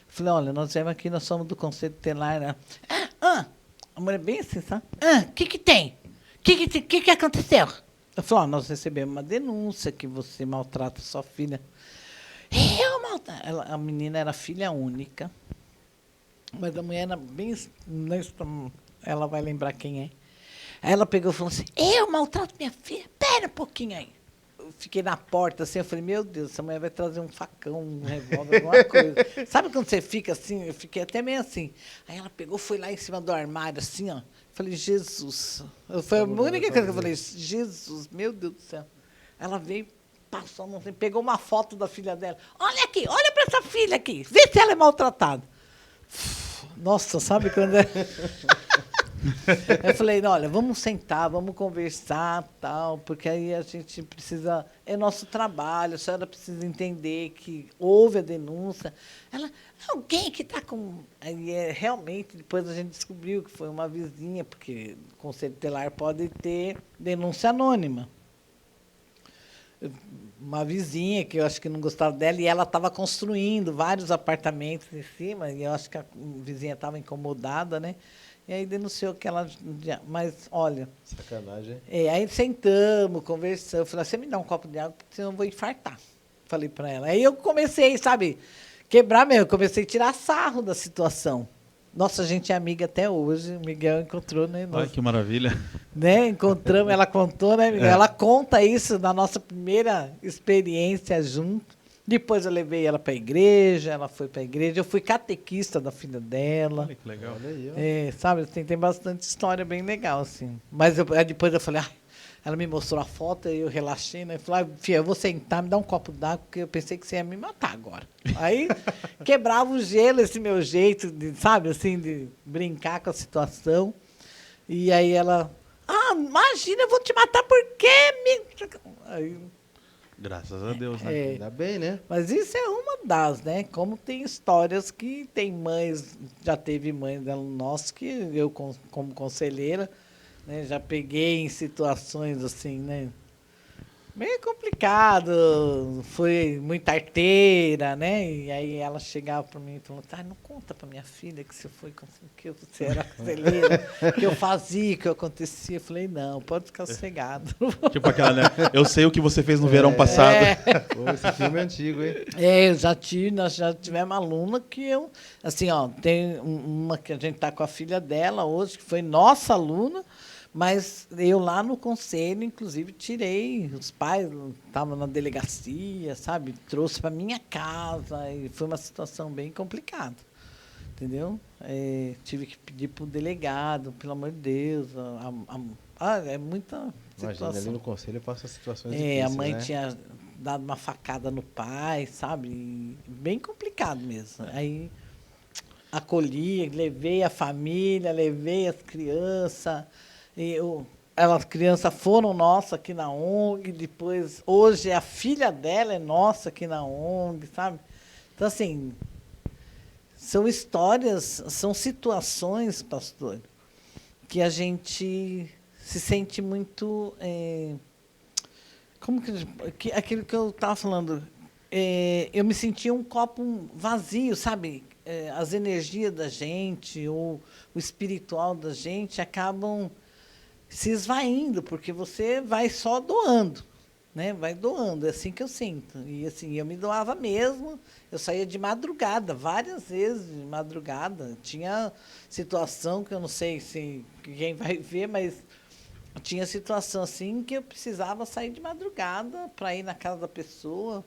falei, olha, nós viemos aqui, nós somos do Conselho Tutelar. Né? A mulher bem assim, sabe? O que tem? O que aconteceu? Eu falei, nós recebemos uma denúncia que você maltrata sua filha. Eu maltrato. A menina era filha única, mas a mulher era bem... Ela vai lembrar quem é. Aí ela pegou e falou assim, eu maltrato minha filha? Pera um pouquinho aí. Eu fiquei na porta assim, eu falei, meu Deus, essa mulher vai trazer um facão, um revólver, alguma coisa. Sabe quando você fica assim? Eu fiquei até meio assim. Aí ela pegou, foi lá em cima do armário, assim, ó. Falei, Jesus. Foi a única coisa que eu falei, Jesus, meu Deus do céu. Ela veio, passou, não sei, pegou uma foto da filha dela. Olha aqui, olha para essa filha aqui, vê se ela é maltratada. Nossa, sabe quando é... Eu falei, olha, vamos sentar, vamos conversar, tal, porque aí a gente precisa... É nosso trabalho, a senhora precisa entender que houve a denúncia. Ela, alguém que está com... Aí, realmente, depois a gente descobriu que foi uma vizinha, porque o Conselho Tutelar pode ter denúncia anônima. Uma vizinha que eu acho que não gostava dela, e ela estava construindo vários apartamentos em cima, e eu acho que a vizinha estava incomodada, né? E aí denunciou que ela... Mas, olha... Sacanagem. Aí sentamos, conversamos. Eu falei, você me dá um copo de água, porque senão eu vou infartar. Falei para ela. Aí eu comecei, sabe, quebrar mesmo. Comecei a tirar sarro da situação. Nossa, a gente é amiga até hoje. O Miguel encontrou, né? Ai, que maravilha. Né? Encontramos, ela contou, né, Miguel? É. Ela conta isso na nossa primeira experiência junto. Depois eu levei ela para a igreja, ela foi para a igreja. Eu fui catequista da filha dela. Olha que legal. Olha aí, ó. É, sabe, assim, tem bastante história bem legal, assim. Mas aí depois eu falei, ela me mostrou a foto, aí eu relaxei, né? Falei, filha, eu vou sentar, me dá um copo d'água, porque eu pensei que você ia me matar agora. Aí quebrava o gelo, esse meu jeito, de, sabe, assim, de brincar com a situação. E aí ela, imagina, eu vou te matar, por quê? Aí, Graças a Deus, né? É. Ainda bem, né? mas isso é uma das, né? Como tem histórias que tem mães, já teve mães dela nossa que eu, como conselheira, né, já peguei em situações assim, né? Meio complicado, foi muita arteira, né? E aí ela chegava para mim e falou, não conta para minha filha que você foi, que você era conselheira, que eu fazia, que eu acontecia. Eu falei, não, pode ficar sossegado. Tipo aquela, né? Eu sei o que você fez no verão passado. Pô, esse filme é antigo, hein? Nós já tivemos aluna que eu, assim, ó, tem uma que a gente tá com a filha dela hoje, que foi nossa aluna, mas eu lá no conselho, inclusive, tirei, os pais estavam na delegacia, sabe? Trouxe para minha casa e foi uma situação bem complicada, entendeu? Tive que pedir para o delegado, pelo amor de Deus, é muita situação. Imagina, ali no conselho passa situações A difíceis, mãe né? tinha dado uma facada no pai, sabe? E bem complicado mesmo. Aí acolhi, levei a família, levei as crianças. As crianças foram nossas aqui na ONG, depois, hoje a filha dela é nossa aqui na ONG, sabe? Então, assim, são histórias, são situações, pastor, que a gente se sente muito... aquilo que eu estava falando, eu me sentia um copo vazio, sabe? As energias da gente, ou o espiritual da gente acabam se esvaindo, porque você vai só doando, né? Vai doando, é assim que eu sinto. E assim, eu me doava mesmo, eu saía de madrugada, várias vezes de madrugada. Tinha situação que eu não sei se quem vai ver, mas tinha situação assim que eu precisava sair de madrugada para ir na casa da pessoa,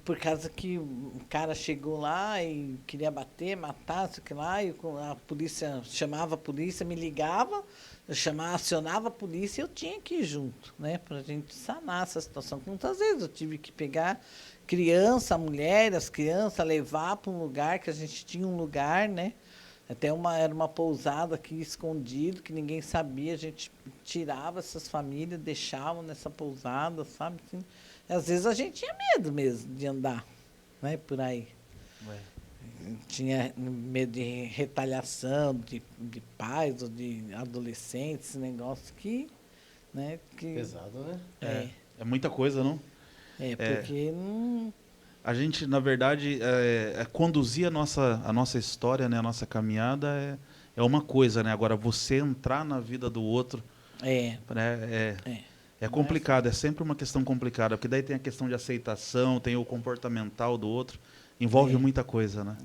por causa que o cara chegou lá e queria bater, matar, sei que lá, e a polícia chamava a polícia, me ligava, acionava a polícia e eu tinha que ir junto, né, para a gente sanar essa situação. Muitas vezes eu tive que pegar criança, mulher, as crianças, levar para um lugar, que a gente tinha um lugar, né? Era uma pousada aqui escondido, que ninguém sabia, a gente tirava essas famílias, deixava nessa pousada, sabe? Assim, às vezes a gente tinha medo mesmo de andar, né, por aí. Tinha medo de retaliação de pais ou de adolescentes, esse negócio né, que... Pesado, né? É muita coisa, não? Porque não... A gente, na verdade, conduzir a nossa história, né, a nossa caminhada é uma coisa, né? Agora, você entrar na vida do outro é complicado, é sempre uma questão complicada, porque daí tem a questão de aceitação, tem o comportamental do outro, envolve muita coisa, né?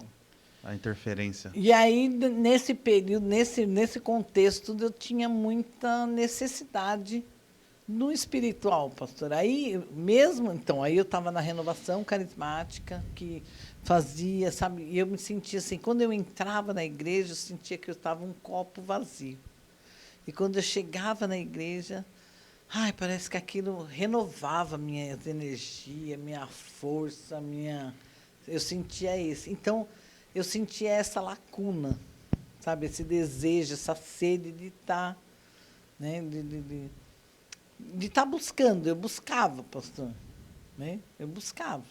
A interferência. E aí, nesse período, nesse contexto, eu tinha muita necessidade no espiritual, pastor. Aí mesmo, então, aí eu estava na renovação carismática, que fazia, sabe, e eu me sentia assim, quando eu entrava na igreja, eu sentia que eu estava um copo vazio. E quando eu chegava na igreja, parece que aquilo renovava minhas energias, minha força, eu sentia isso. Então, eu sentia essa lacuna, sabe, esse desejo, essa sede de estar, né, de estar buscando. Eu buscava, pastor, né? Eu buscava.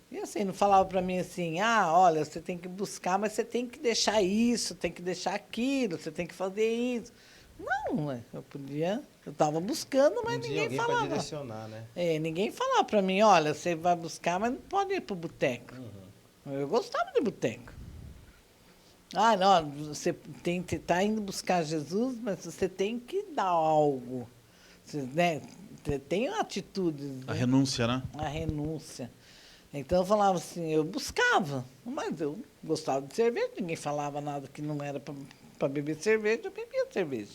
E assim, não falava para mim assim, olha, você tem que buscar, mas você tem que deixar isso, tem que deixar aquilo, você tem que fazer isso. Não, eu estava buscando, mas ninguém falava. Para direcionar, né? Ninguém falava para mim, olha, você vai buscar, mas não pode ir para o boteco. Eu gostava de boteco. Não, você está indo buscar Jesus, mas você tem que dar algo. Né? tem atitudes. A né? renúncia, né? A renúncia. Então eu falava assim, eu buscava, mas eu gostava de cerveja, ninguém falava nada que não era para beber cerveja, eu bebia cerveja.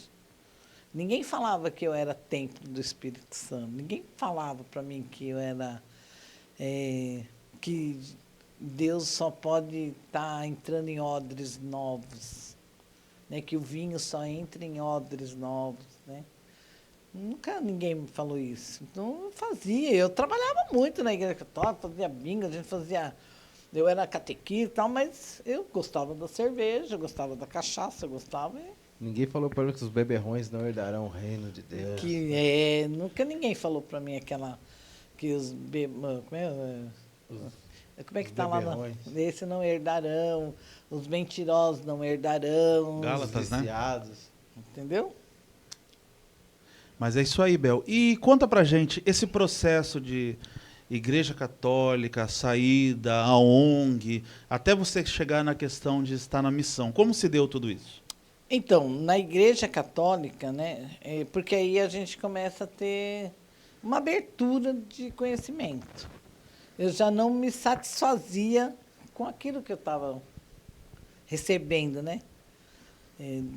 Ninguém falava que eu era templo do Espírito Santo, ninguém falava para mim que eu era que Deus só pode estar entrando em odres novos, né? Que o vinho só entra em odres novos, né? Nunca ninguém me falou isso. Então eu fazia, eu trabalhava muito na igreja católica, fazia bingo, a gente fazia. Eu era catequista e tal, mas eu gostava da cerveja, eu gostava da cachaça, eu gostava. Ninguém falou para mim que os beberrões não herdarão o reino de Deus. Nunca ninguém falou para mim aquela. Que como é que os está lá? beberrões. Esse não herdarão, os mentirosos não herdarão. Gálatas, Os né? viciados. Entendeu? Mas é isso aí, Bel. E conta pra gente esse processo de Igreja Católica, a saída, a ONG, até você chegar na questão de estar na missão. Como se deu tudo isso? Então, na Igreja Católica, né, porque aí a gente começa a ter uma abertura de conhecimento. Eu já não me satisfazia com aquilo que eu estava recebendo, né,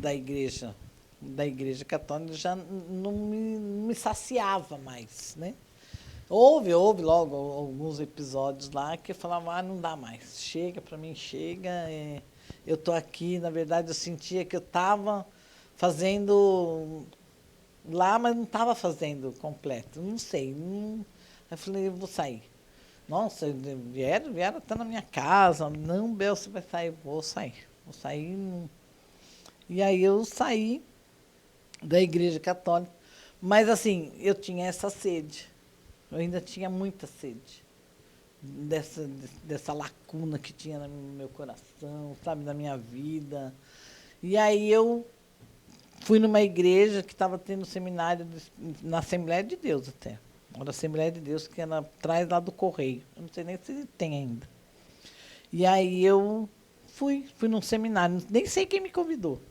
da Igreja Católica, já não me saciava mais, né. Houve logo alguns episódios lá que eu falava, não dá mais, chega, para mim chega, eu estou aqui, na verdade eu sentia que eu estava fazendo lá, mas não estava fazendo completo, não sei. Aí eu falei, eu vou sair. Nossa, vieram até na minha casa, não, Bel, você vai sair, vou sair. E aí eu saí da Igreja Católica, mas assim, eu tinha essa sede, eu ainda tinha muita sede. Dessa lacuna que tinha no meu coração, sabe, na minha vida. E aí eu fui numa igreja que estava tendo seminário na Assembleia de Deus até. Era a Assembleia de Deus, que era atrás lá do Correio. Eu não sei nem se tem ainda. E aí eu fui num seminário, nem sei quem me convidou.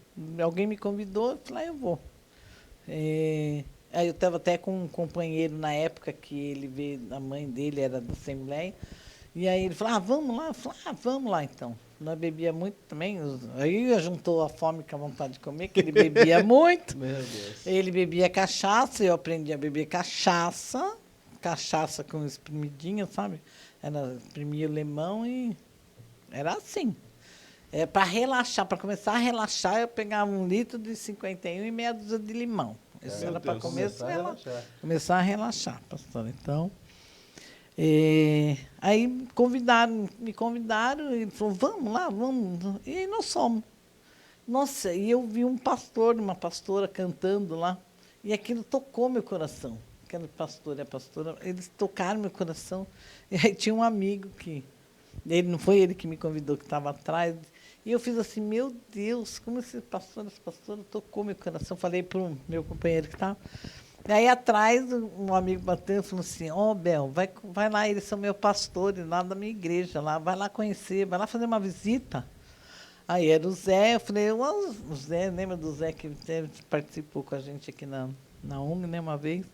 Alguém me convidou, eu falei, eu vou. Aí eu estava até com um companheiro na época que ele veio, a mãe dele era da Assembleia, e aí ele falou, vamos lá. Eu falei, vamos lá então. Nós bebia muito também, aí juntou a fome com a vontade de comer, que ele bebia muito. Meu Deus. Ele bebia cachaça, eu aprendi a beber cachaça com espremidinha, sabe? Espremia o limão e era assim. Para relaxar, para começar a relaxar, eu pegava 1 litro de 51 e meia dúzia de limão. Isso era para começar a relaxar, pastor. Então, aí me convidaram e falou, vamos lá, vamos. E aí nós fomos. Nossa, e eu vi um pastor, uma pastora cantando lá, e aquilo tocou meu coração. Aquele pastor e a pastora, eles tocaram meu coração. E aí tinha um amigo não foi ele que me convidou, que estava atrás. E eu fiz assim, meu Deus, como essa pastora tocou meu coração. Falei para o meu companheiro que estava. E aí atrás, um amigo bateu e falou assim, Bel, vai lá, eles são meus pastores lá da minha igreja, lá, vai lá conhecer, vai lá fazer uma visita. Aí era o Zé, eu falei, o Zé, lembra do Zé que participou com a gente aqui na ONG, né, uma vez?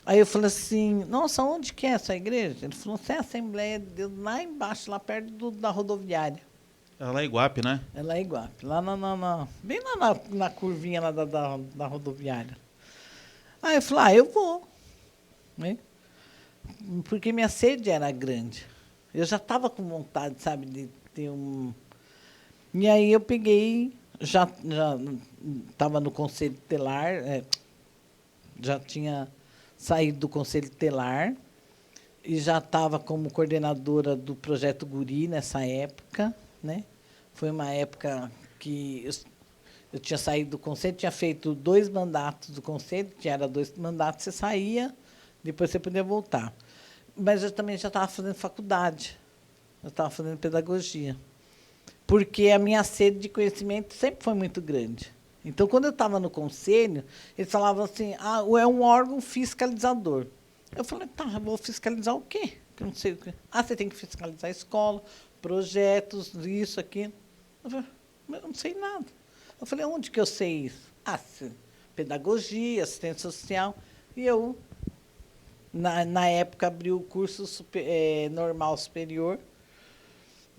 Aí eu falei assim, nossa, onde que é essa igreja? Ele falou, é a Assembleia de Deus, lá embaixo, lá perto da rodoviária. É lá em Iguape, né? É lá em Iguape, lá bem lá na curvinha lá da rodoviária. Aí eu falei, eu vou. Né? Porque minha sede era grande. Eu já estava com vontade, sabe, de ter um... E aí eu peguei, já estava no Conselho Tutelar, já tinha saído do Conselho Tutelar e já estava como coordenadora do Projeto Guri nessa época, né? Foi uma época que eu tinha saído do Conselho, tinha feito 2 mandatos do Conselho, que era 2 mandatos, você saía, depois você podia voltar. Mas eu também já estava fazendo faculdade, eu estava fazendo pedagogia, porque a minha sede de conhecimento sempre foi muito grande. Então, quando eu estava no conselho, eles falavam assim, é um órgão fiscalizador. Eu falei, eu vou fiscalizar o quê? Eu não sei o quê. Você tem que fiscalizar a escola, projetos, isso, aquilo. Eu falei, mas eu não sei nada. Eu falei, onde que eu sei isso? Pedagogia, assistência social. E eu na época abriu o curso normal superior.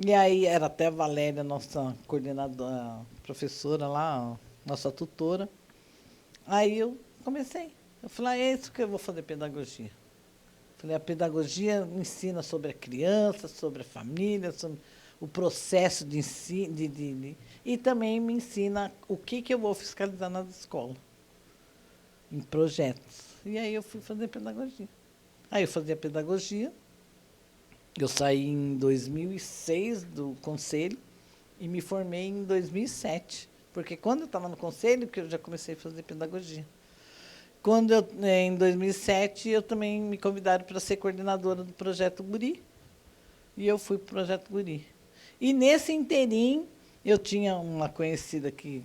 E aí era até a Valéria, nossa coordenadora, professora lá, nossa tutora. Aí eu comecei. Eu falei, é isso que eu vou fazer pedagogia. Falei, a pedagogia ensina sobre a criança, sobre a família, sobre o processo de ensino, e também me ensina o que eu vou fiscalizar nas escolas, em projetos. E aí eu fui fazer pedagogia. Aí eu fazia pedagogia, eu saí em 2006 do conselho e me formei em 2007, porque quando eu estava no conselho, que eu já comecei a fazer pedagogia. Quando em 2007, eu também me convidaram para ser coordenadora do Projeto Guri, e eu fui para o Projeto Guri. E nesse interim, eu tinha uma conhecida que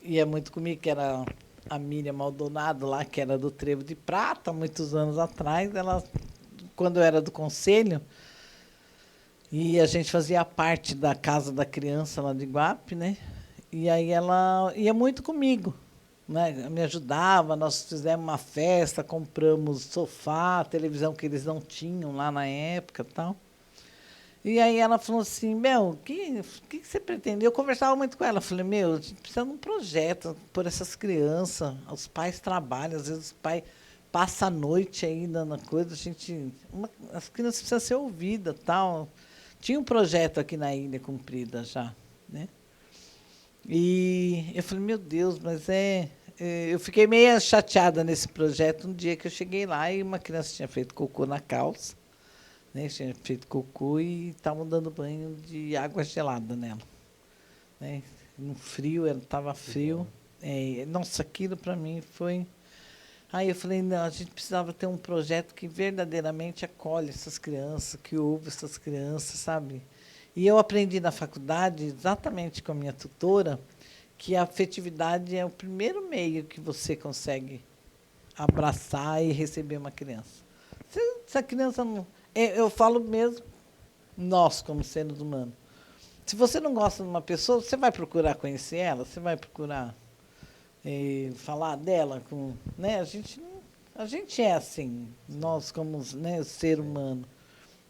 ia muito comigo, que era a Miriam Maldonado, lá, que era do Trevo de Prata, muitos anos atrás. Ela, quando eu era do conselho, e a gente fazia parte da Casa da Criança lá de Iguape, né? E aí ela ia muito comigo, né? Me ajudava, nós fizemos uma festa, compramos sofá, televisão que eles não tinham lá na época e tal. E aí ela falou assim, o que você pretende? Eu conversava muito com ela, falei, a gente precisa de um projeto por essas crianças, os pais trabalham, às vezes os pais passam a noite ainda na coisa, as crianças precisam ser ouvidas, tal. Tinha um projeto aqui na Ilha Comprida já, né? E eu falei, meu Deus, mas eu fiquei meio chateada nesse projeto um dia que eu cheguei lá e uma criança tinha feito cocô na calça, né? Tinha feito cocô e estavam dando banho de água gelada nela, né? No frio, estava frio. Nossa, aquilo para mim foi... Aí eu falei, não, a gente precisava ter um projeto que verdadeiramente acolhe essas crianças, que ouve essas crianças, sabe? E eu aprendi na faculdade, exatamente com a minha tutora, que a afetividade é o primeiro meio que você consegue abraçar e receber uma criança. Se a criança não... Eu falo mesmo, nós, como seres humanos. Se você não gosta de uma pessoa, você vai procurar conhecer ela? Você vai procurar falar dela? Né? A gente é assim, nós como, né, ser humano.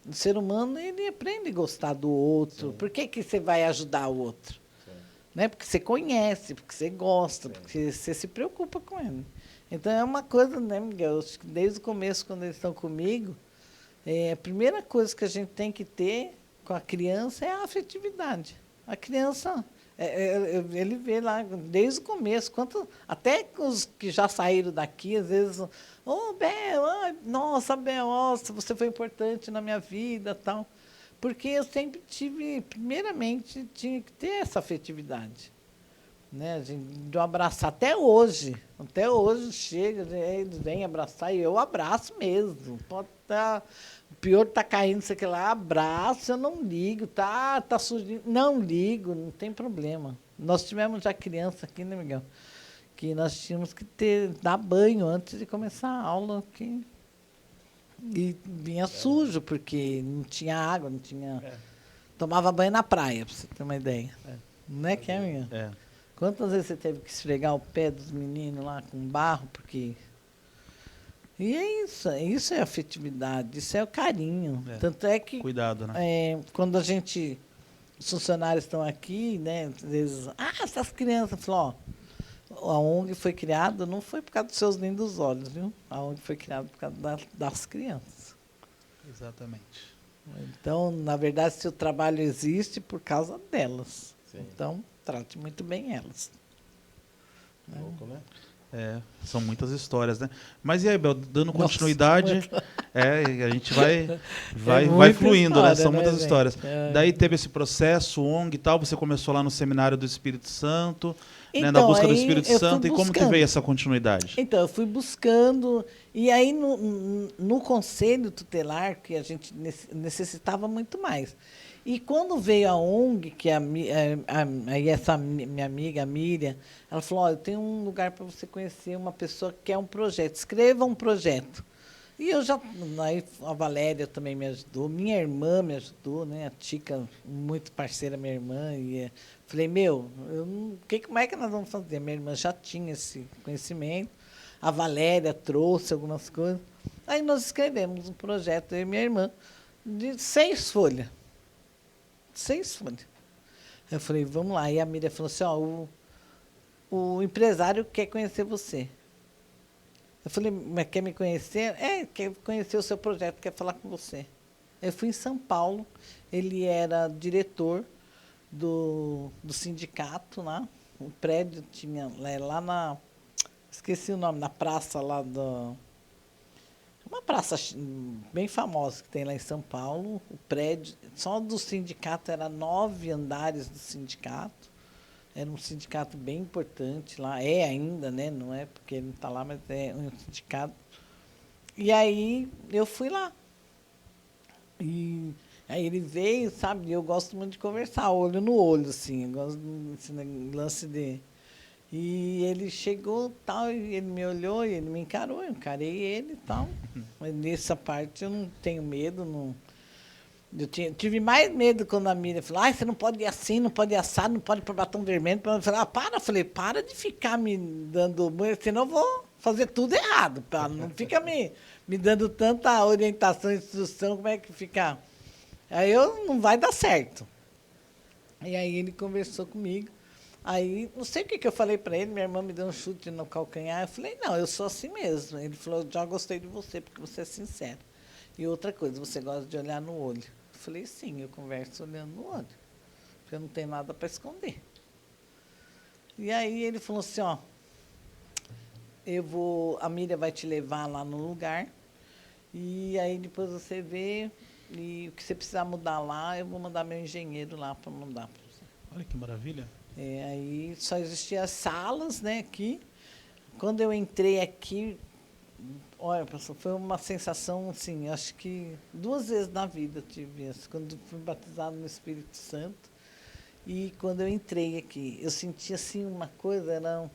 O ser humano, ele aprende a gostar do outro. Sim. Por que você vai ajudar o outro? Né? Porque você conhece, porque você gosta, porque você se preocupa com ele. Então, é uma coisa, né, Miguel? Desde o começo, quando eles estão comigo, a primeira coisa que a gente tem que ter com a criança é a afetividade. A criança, ele vê lá, desde o começo, até os que já saíram daqui, às vezes, Bel, nossa, Bel, nossa, você foi importante na minha vida, tal. Porque eu sempre tive, primeiramente, tinha que ter essa afetividade, né? De eu abraçar. Até hoje chega, eles vêm abraçar e eu abraço mesmo. Pode estar, o pior está caindo, sei que lá, abraço, eu não ligo, tá surgindo, não ligo, não tem problema. Nós tivemos já criança aqui, né, Miguel? Que nós tínhamos que dar banho antes de começar a aula, e vinha sujo, porque não tinha água, não tinha... Tomava banho na praia, para você ter uma ideia. Não é que é, minha? Quantas vezes você teve que esfregar o pé dos meninos lá com barro, porque... E isso é afetividade, isso é o carinho. Tanto é que... Cuidado, né? Quando os funcionários estão aqui, né, às vezes, essas crianças, falam, a ONG foi criada, não foi por causa dos seus lindos olhos, viu? A ONG foi criada por causa das crianças. Exatamente. Então, na verdade, se o trabalho existe por causa delas. Sim. Então, trate muito bem elas. Louco, né? São muitas histórias, né? Mas e aí, Bel, dando continuidade, a gente vai fluindo, história, né? São né, muitas gente? histórias. Daí teve esse processo, ONG e tal, você começou lá no Seminário do Espírito Santo, né, na busca do Espírito Santo, e como que veio essa continuidade? Então, eu fui buscando, e aí no Conselho Tutelar, que a gente necessitava muito mais. E quando veio a ONG, que essa minha amiga, a Miriam, ela falou, eu tenho um lugar para você conhecer uma pessoa que quer um projeto, escreva um projeto. E aí a Valéria também me ajudou, minha irmã me ajudou, né? A Tica, muito parceira, minha irmã, e falei, como é que nós vamos fazer? Minha irmã já tinha esse conhecimento, a Valéria trouxe algumas coisas. Aí nós escrevemos um projeto, eu e minha irmã, de 6 folhas. 6 folhas. Eu falei, vamos lá. E a Miriam falou assim, ó, o empresário quer conhecer você. Eu falei, mas quer me conhecer? Quer conhecer o seu projeto, quer falar com você. Eu fui em São Paulo, ele era diretor do sindicato lá. O prédio tinha lá na... Esqueci o nome, na praça lá do... Uma praça bem famosa que tem lá em São Paulo. O prédio, só do sindicato, era 9 andares do sindicato. Era um sindicato bem importante lá. É ainda, né? Não é porque ele não está lá, mas é um sindicato. E aí eu fui lá. E aí ele veio, sabe? Eu gosto muito de conversar, olho no olho, assim. Eu gosto desse lance de... E ele chegou, tal, e ele me olhou, e ele me encarou, eu encarei ele e tal. Mas nessa parte eu não tenho medo, não... Eu tive mais medo quando a Miriam falou, você não pode ir assim, não pode ir assado, não pode ir para batom vermelho. Eu falei, para. Eu falei, para de ficar me dando... Senão eu vou fazer tudo errado. Tá? Não fica me dando tanta orientação, instrução, como é que fica... Aí não vai dar certo. E aí ele conversou comigo. Aí, não sei o que eu falei para ele, minha irmã me deu um chute no calcanhar. Eu falei, não, eu sou assim mesmo. Ele falou, já gostei de você, porque você é sincero. E outra coisa, você gosta de olhar no olho. Eu falei, sim, eu converso olhando no olho, porque eu não tenho nada para esconder. E aí ele falou assim, ó, a Miriam vai te levar lá no lugar, e aí depois você vê, e o que você precisar mudar lá, eu vou mandar meu engenheiro lá para mudar para você. Olha que maravilha. Aí só existiam as salas, né, aqui. Quando eu entrei aqui, olha, professor, foi uma sensação, assim, acho que 2 vezes na vida eu tive isso. Quando fui batizado no Espírito Santo e quando eu entrei aqui. Eu senti, assim, uma coisa,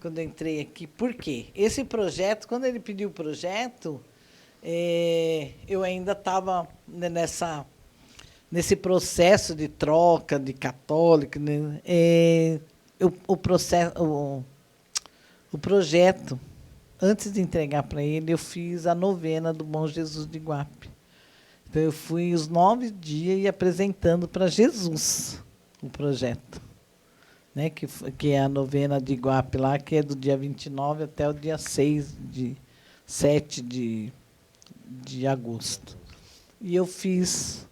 quando eu entrei aqui. Por quê? Esse projeto, quando ele pediu o projeto, eu ainda estava nesse processo de troca de católico, né? O projeto, antes de entregar para ele, eu fiz a novena do Bom Jesus de Iguape. Então, eu fui os 9 dias e apresentando para Jesus o projeto, né? Que é a novena de Iguape lá, que é do dia 29 até o dia 7 de agosto. E eu fiz...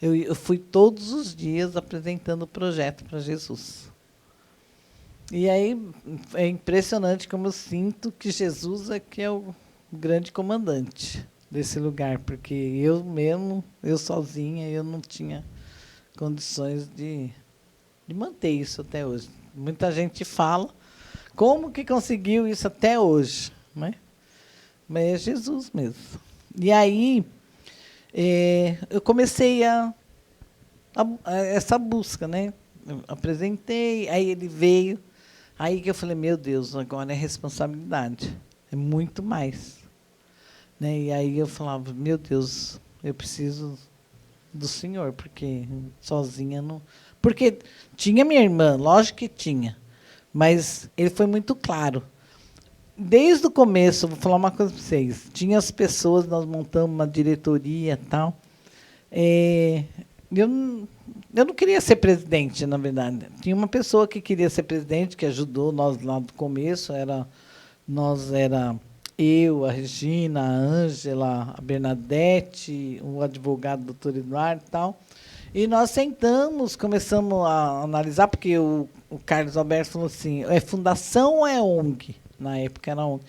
Eu fui todos os dias apresentando o projeto para Jesus. E aí é impressionante como eu sinto que Jesus é que é o grande comandante desse lugar, porque eu sozinha, eu não tinha condições de manter isso até hoje. Muita gente fala, como que conseguiu isso até hoje? Né? Mas é Jesus mesmo. E aí... eu comecei essa busca, né? Eu apresentei, aí ele veio, aí que eu falei, meu Deus, agora é responsabilidade, é muito mais. Né? E aí eu falava, meu Deus, eu preciso do Senhor, porque sozinha não... Porque tinha minha irmã, lógico que tinha, mas ele foi muito claro. Desde o começo, vou falar uma coisa para vocês. Tinha as pessoas, nós montamos uma diretoria e tal. Eu não queria ser presidente, na verdade. Tinha uma pessoa que queria ser presidente, que ajudou nós lá do começo. Era eu, a Regina, a Ângela, a Bernadette, o advogado doutor Eduardo e tal. E nós sentamos, começamos a analisar, porque o Carlos Alberto falou assim, é fundação ou é ONG? Na época era ONG.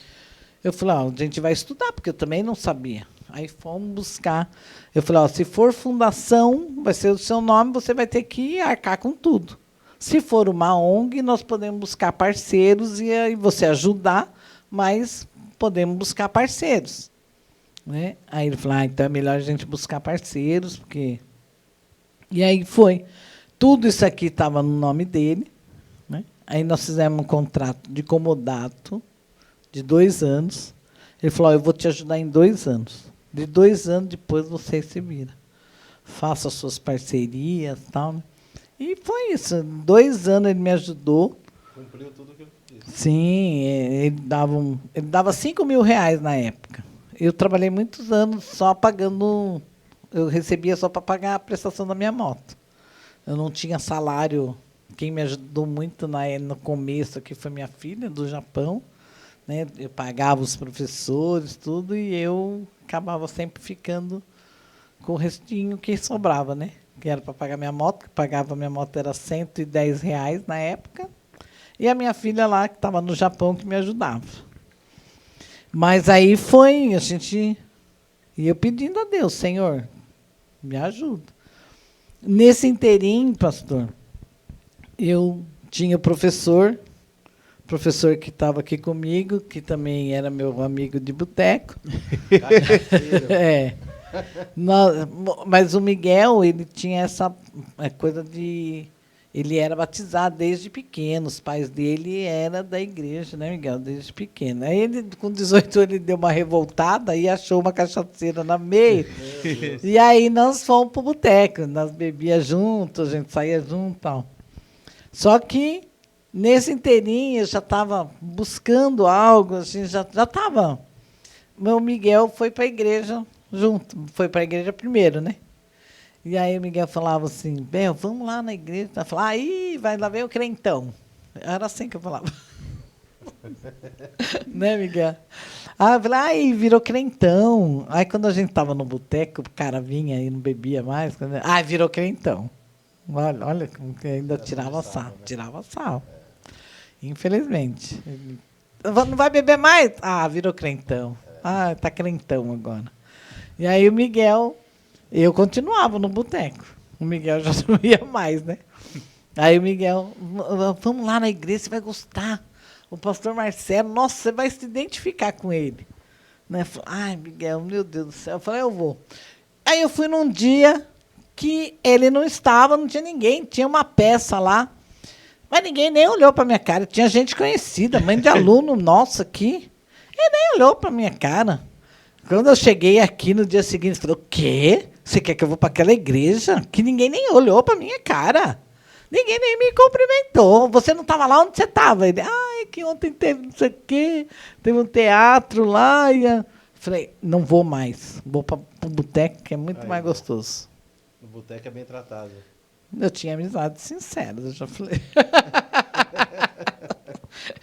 Eu falei, a gente vai estudar, porque eu também não sabia. Aí fomos buscar. Eu falei, se for fundação, vai ser o seu nome, você vai ter que arcar com tudo. Se for uma ONG, nós podemos buscar parceiros e aí você ajudar, mas podemos buscar parceiros. Né? Aí ele falou, então é melhor a gente buscar parceiros, porque... E aí foi. Tudo isso aqui estava no nome dele. Né? Aí nós fizemos um contrato de comodato de 2 anos. Ele falou, eu vou te ajudar em 2 anos. De 2 anos depois você se vira. Faça as suas parcerias e tal. Né? E foi isso. 2 anos ele me ajudou. Cumpriu tudo o que ele disse. Sim, ele dava 5.000 reais na época. Eu trabalhei muitos anos só pagando, eu recebia só para pagar a prestação da minha moto. Eu não tinha salário. Quem me ajudou muito no começo aqui foi minha filha, do Japão. Né? Eu pagava os professores, tudo, e eu acabava sempre ficando com o restinho que sobrava, né? Que era para pagar minha moto, que pagava minha moto era R$ 110 na época. E a minha filha lá, que estava no Japão, que me ajudava. Mas aí foi, a gente... E eu pedindo a Deus, Senhor, me ajuda. Nesse inteirinho, pastor, eu tinha o professor que estava aqui comigo, que também era meu amigo de boteco. É. Mas o Miguel, ele tinha essa coisa de... Ele era batizado desde pequeno, os pais dele eram da igreja, né, Miguel? Desde pequeno. Aí ele, com 18 anos, ele deu uma revoltada e achou uma cachaceira na meio. E aí nós fomos pro boteco, nós bebíamos juntos, a gente saía junto e tal. Só que, nesse inteirinho, eu já estava buscando algo, assim, já estava... Meu Miguel foi para a igreja junto, foi para a igreja primeiro, né? E aí o Miguel falava assim, Bel, vamos lá na igreja. Ela falava, aí vai lá ver o crentão. Era assim que eu falava. Né, Miguel? Aí eu falei, aí virou crentão. Aí quando a gente estava no boteco, o cara vinha e não bebia mais. Virou crentão. Olha como que ainda tirava sal. Tirava sal. Infelizmente. Não vai beber mais? Virou crentão. Tá crentão agora. E aí o Miguel... Eu continuava no boteco. O Miguel já não ia mais, né? Aí o Miguel, vamos lá na igreja, você vai gostar. O pastor Marcelo, nossa, você vai se identificar com ele. Né? Ai, Miguel, meu Deus do céu. Eu falei, eu vou. Aí eu fui num dia que ele não estava, não tinha ninguém. Tinha uma peça lá, mas ninguém nem olhou para minha cara. Tinha gente conhecida, mãe de aluno nosso aqui. Ele nem olhou para minha cara. Quando eu cheguei aqui no dia seguinte, ele falou, o quê? Você quer que eu vou para aquela igreja? Que ninguém nem olhou para minha cara. Ninguém nem me cumprimentou. Você não estava lá onde você estava? Ele, que ontem teve não sei o quê, teve um teatro lá. Falei, não vou mais. Vou para o boteco, que é muito mais gostoso. No boteco é bem tratado. Eu tinha amizades sinceras, eu já falei.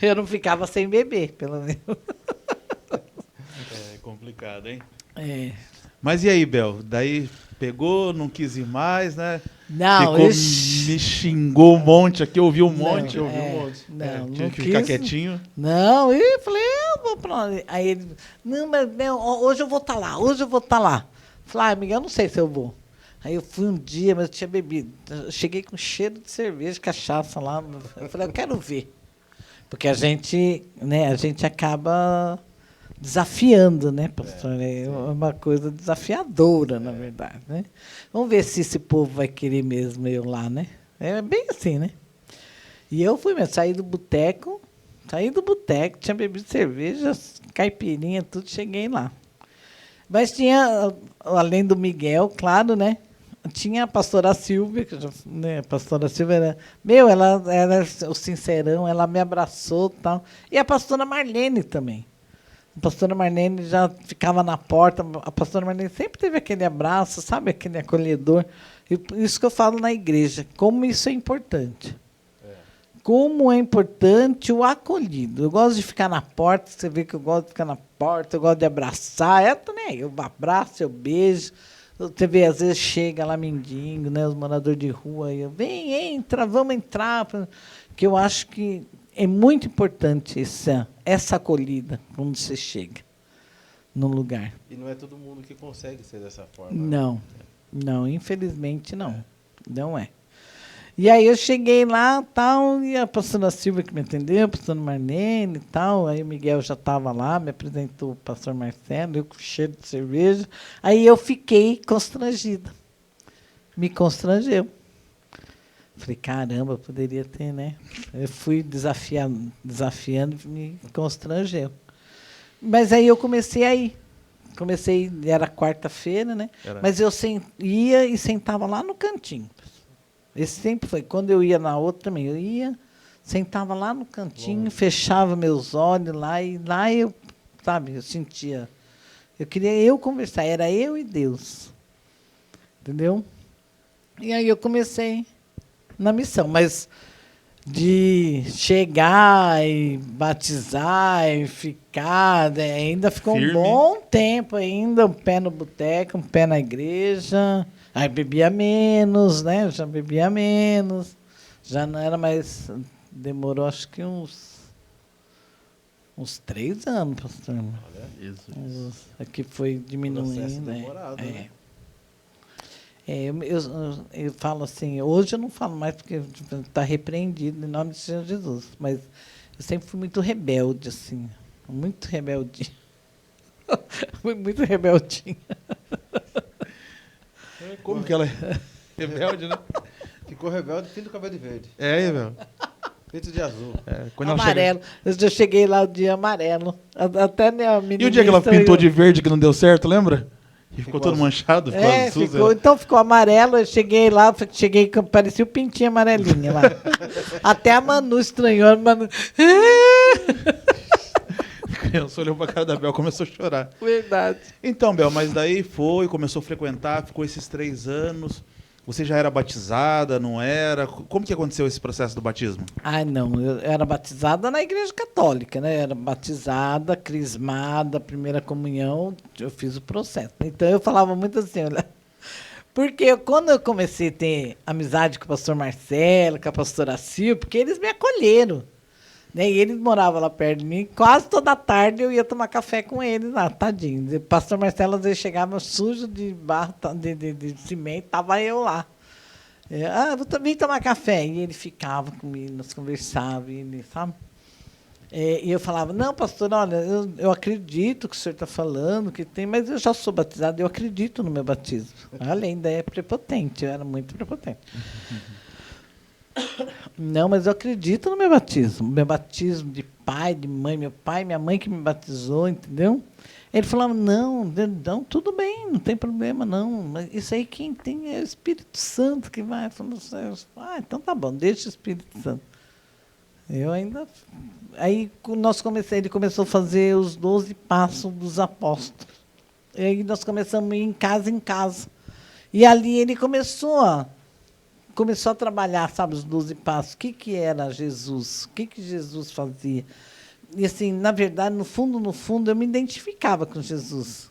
Eu não ficava sem beber, pelo menos. É complicado, hein? É. Mas e aí, Bel? Daí pegou, não quis ir mais, né? Não, me xingou um monte aqui, ouviu um monte. Não, tive que ficar quietinho. Não, eu falei, eu vou pra lá. Aí ele, não, mas hoje eu vou estar lá, hoje eu vou estar lá. Falei, amiga, eu não sei se eu vou. Aí eu fui um dia, mas eu tinha bebido. Eu cheguei com cheiro de cerveja, cachaça lá. Eu falei, eu quero ver. Porque a gente acaba desafiando, né, pastor? É uma coisa desafiadora, na verdade, né? Vamos ver se esse povo vai querer mesmo eu lá, né? É bem assim, né? E eu fui mesmo, saí do boteco, tinha bebido cerveja, caipirinha, tudo, cheguei lá. Mas tinha, além do Miguel, claro, né? Tinha a pastora Silvia, né? A pastora Silvia ela era o sincerão, ela me abraçou e tal. E a pastora Marlene também. A pastora Marlene já ficava na porta. A pastora Marlene sempre teve aquele abraço, sabe? Aquele acolhedor. E isso que eu falo na igreja. Como isso é importante. Como é importante o acolhido. Eu gosto de ficar na porta. Você vê que eu gosto de ficar na porta. Eu gosto de abraçar. Eu também. Eu abraço, eu beijo. Você vê, às vezes chega lá mendigo, né? Os moradores de rua. E eu, vem, entra, vamos entrar. Que eu acho que é muito importante essa acolhida quando você chega no lugar. E não é todo mundo que consegue ser dessa forma. Não, infelizmente não. Não é. E aí eu cheguei lá, tal, e a pastora Silvia que me atendeu, a pastora Marlene e tal, aí o Miguel já estava lá, me apresentou o pastor Marcelo, eu com cheiro de cerveja. Aí eu fiquei constrangida. Me constrangeu. Falei, caramba, poderia ter, né? Eu fui desafiando, me constrangeu. Mas aí eu comecei a ir. Era quarta-feira, né? Mas eu ia e sentava lá no cantinho. Esse sempre foi. Quando eu ia na outra também, eu ia, Sentava lá no cantinho, fechava meus olhos lá, e lá eu, sabe, eu sentia. Eu queria eu conversar, era eu e Deus. Entendeu? E aí eu comecei na missão, mas de chegar e batizar e ficar, né, ainda ficou Firme. um bom tempo ainda, um pé no boteco, um pé na igreja. Aí bebia menos, né? Já bebia menos. Já não era mais. Demorou acho que uns 3 anos, pastor. Aqui foi diminuindo. Processo demorado, é. né? Eu falo assim, hoje eu não falo mais porque está repreendido em nome de Senhor Jesus, mas eu sempre fui muito rebelde, assim, muito rebeldinha. Fui muito rebeldinha. Como que ela é rebelde, né? Ficou rebelde, fim do cabelo de verde. Meu. Feito de azul. Quando ela Amarelo. Eu cheguei lá o dia amarelo. Até a menina. E o dia que ela pintou de verde que não deu certo, lembra? E ficou todo azul. manchado, ficou azul. Ficou, então ficou amarelo. Eu cheguei lá, parecia o pintinho amarelinho lá. Até a Manu estranhou. A Manu... A criança olhou pra cara da Bel e começou a chorar. Verdade. Então, Bel, mas daí começou a frequentar, ficou esses 3 anos. Você já era batizada, não era? Como que aconteceu esse processo do batismo? Ai, não. Eu era batizada na igreja católica, né? Era batizada, crismada, primeira comunhão. Eu fiz o processo. Então, eu falava muito assim, olha... Porque quando eu comecei a ter amizade com o pastor Marcelo, com a pastora Sil, porque eles me acolheram. Né? E eles moravam lá perto de mim. Quase toda tarde eu ia tomar café com eles lá, tadinho. O pastor Marcelo às vezes chegava sujo de barro, de cimento, estava eu lá. Vim tomar café. E ele ficava comigo, nós conversávamos, ele, sabe? E eu falava, não, pastor, olha, eu acredito que o senhor está falando, que tem, mas eu já sou batizado, eu acredito no meu batismo. Além da é prepotente, eu era muito prepotente. Não, mas eu acredito no meu batismo. Meu batismo de pai, de mãe, meu pai, minha mãe que me batizou, entendeu? Ele falava, não, tudo bem, não tem problema, não. Mas isso aí quem tem é o Espírito Santo que vai. Então tá bom, deixa o Espírito Santo. Eu ainda... Aí ele começou a fazer os 12 passos dos apóstolos. E aí nós começamos a ir em casa. E ali ele começou a trabalhar, sabe, os 12 passos. O que era Jesus? O que Jesus fazia? E, assim, na verdade, no fundo, eu me identificava com Jesus.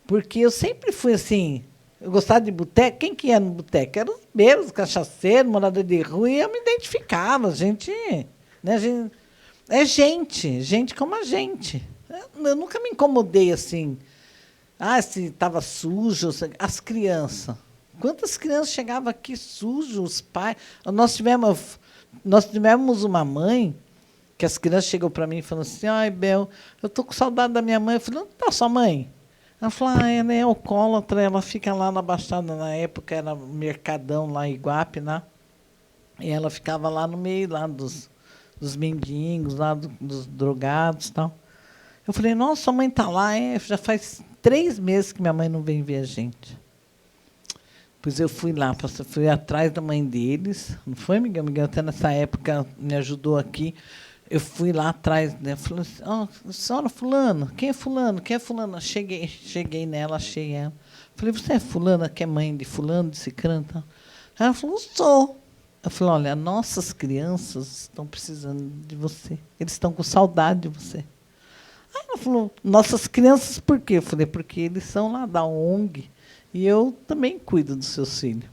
Porque eu sempre fui assim, eu gostava de boteco. Quem que ia no boteco? Eram os bêbados, cachaceiros, moradores de rua, e eu me identificava. Gente como a gente. Eu nunca me incomodei assim. Se estava sujo, as crianças. Quantas crianças chegavam aqui sujos, os pais? Nós tivemos uma mãe que as crianças chegam para mim e falam assim, ai, Bel, eu estou com saudade da minha mãe. Eu falei, onde está sua mãe? Ela falou, ela é alcoólatra, ela fica lá na Baixada, na época era Mercadão, lá em Iguape, né? E ela ficava lá no meio lá dos mendigos, lá dos drogados e tal. Eu falei, nossa, sua mãe está lá, já faz 3 meses que minha mãe não vem ver a gente. Pois eu fui lá, fui atrás da mãe deles, não foi, Miguel? Miguel até nessa época me ajudou aqui. Eu fui lá atrás, né? Falei assim, senhora fulano, quem é fulano? Quem é fulano? Cheguei nela, achei ela. Falei, você é fulana, que é mãe de fulano, de cicrano? Ela falou, sou. Eu falei, olha, nossas crianças estão precisando de você. Eles estão com saudade de você. Aí ela falou, nossas crianças por quê? Eu falei, porque eles são lá da ONG. E eu também cuido dos seus filhos.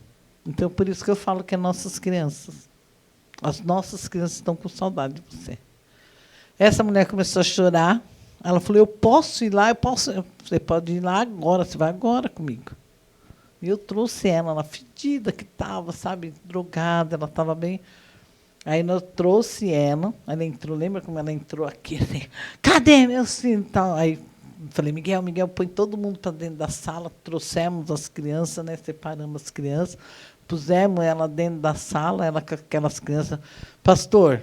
Então, por isso que eu falo que é nossas crianças. As nossas crianças estão com saudade de você. Essa mulher começou a chorar. Ela falou, eu posso ir lá? Você pode ir lá agora, você vai agora comigo. E eu trouxe ela fedida que estava, sabe, drogada, ela estava bem... Aí eu trouxe ela entrou, lembra como ela entrou aqui? Assim, cadê meu filho? Aí falei, Miguel, põe todo mundo para dentro da sala, trouxemos as crianças, né, separamos as crianças, pusemos ela dentro da sala, ela com aquelas crianças. Pastor,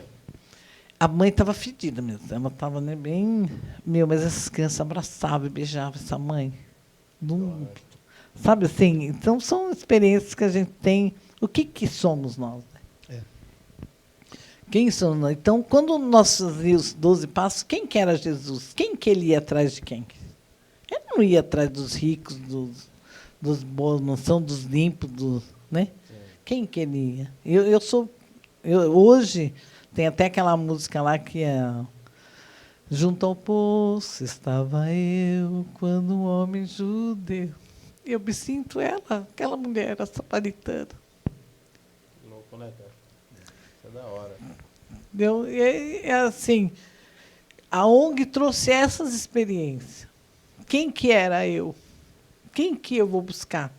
a mãe estava fedida mesmo, ela estava, né, bem... mas essas crianças abraçavam e beijavam essa mãe. Não, sabe assim? Então, são experiências que a gente tem. O que somos nós? Quem são nós? Então, quando nós fazíamos os 12 passos, quem que era Jesus? Quem que ele ia atrás de quem? Ele não ia atrás dos ricos, dos bons, não são dos limpos, né? Quem que ele ia? Hoje, tem até aquela música lá que é... Junto ao poço estava eu, quando um homem judeu. Eu me sinto ela, aquela mulher, a samaritana. Louco, né, cara? Isso é da hora. É assim, a ONG trouxe essas experiências. Quem que era eu? Quem que eu vou buscar?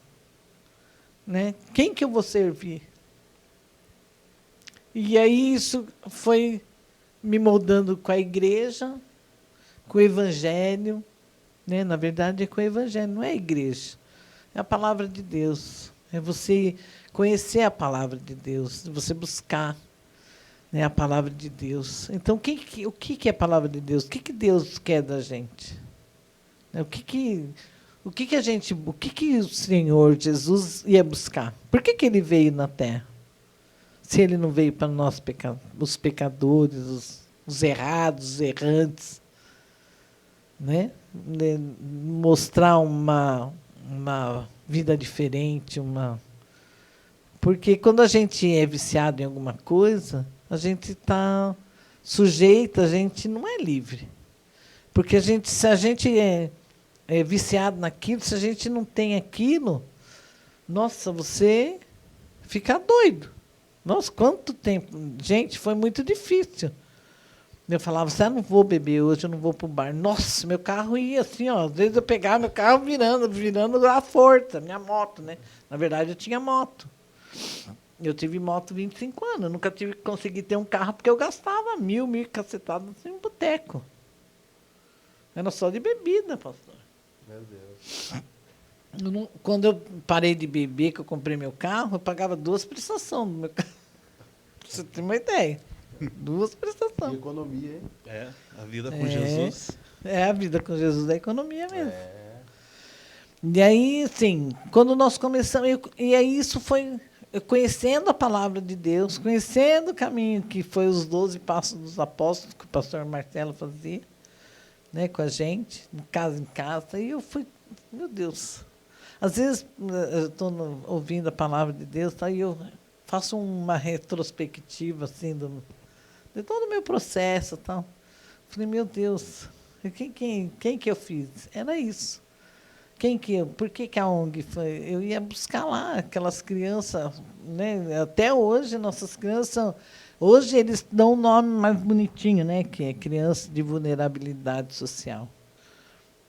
Né? Quem que eu vou servir? E aí isso foi me moldando com a igreja, com o evangelho. Né? Na verdade, é com o evangelho, não é a igreja. É a palavra de Deus. É você conhecer a palavra de Deus, você buscar, né, a palavra de Deus. Então, o que é a palavra de Deus? O que Deus quer da gente? O que o Senhor Jesus ia buscar? Por que ele veio na Terra? Se ele não veio para nós, os pecadores, os errados, os errantes, né? Mostrar uma vida diferente, porque quando a gente é viciado em alguma coisa, a gente está sujeito, a gente não é livre. Porque se a gente é viciado naquilo, se a gente não tem aquilo, nossa, você fica doido. Nossa, quanto tempo. Gente, foi muito difícil. Eu falava assim, não vou beber hoje, eu não vou para o bar. Nossa, meu carro ia assim, ó. Às vezes eu pegava meu carro virando a força, minha moto, né? Na verdade, eu tinha moto. Eu tive moto 25 anos. Eu nunca consegui ter um carro porque eu gastava mil cacetadas assim, em boteco. Era só de bebida, pastor. Meu Deus. Quando eu parei de beber, que eu comprei meu carro, eu pagava 2 prestações do meu carro. Pra você ter uma ideia. 2 prestações. Que economia, hein? É, a vida com Jesus. É, a vida com Jesus é economia mesmo. E aí, assim, quando nós começamos... E aí isso foi conhecendo a palavra de Deus, conhecendo o caminho que foi os 12 passos dos apóstolos, que o pastor Marcelo fazia, né, com a gente, de casa em casa. E eu fui... Meu Deus... Às vezes, eu estou ouvindo a palavra de Deus, tá, e eu faço uma retrospectiva assim, de todo o meu processo. Tal. Falei, meu Deus, quem que eu fiz? Era isso. Por que a ONG foi? Eu ia buscar lá aquelas crianças, né? Até hoje, nossas crianças, hoje eles dão um nome mais bonitinho, né? Que é criança de vulnerabilidade social.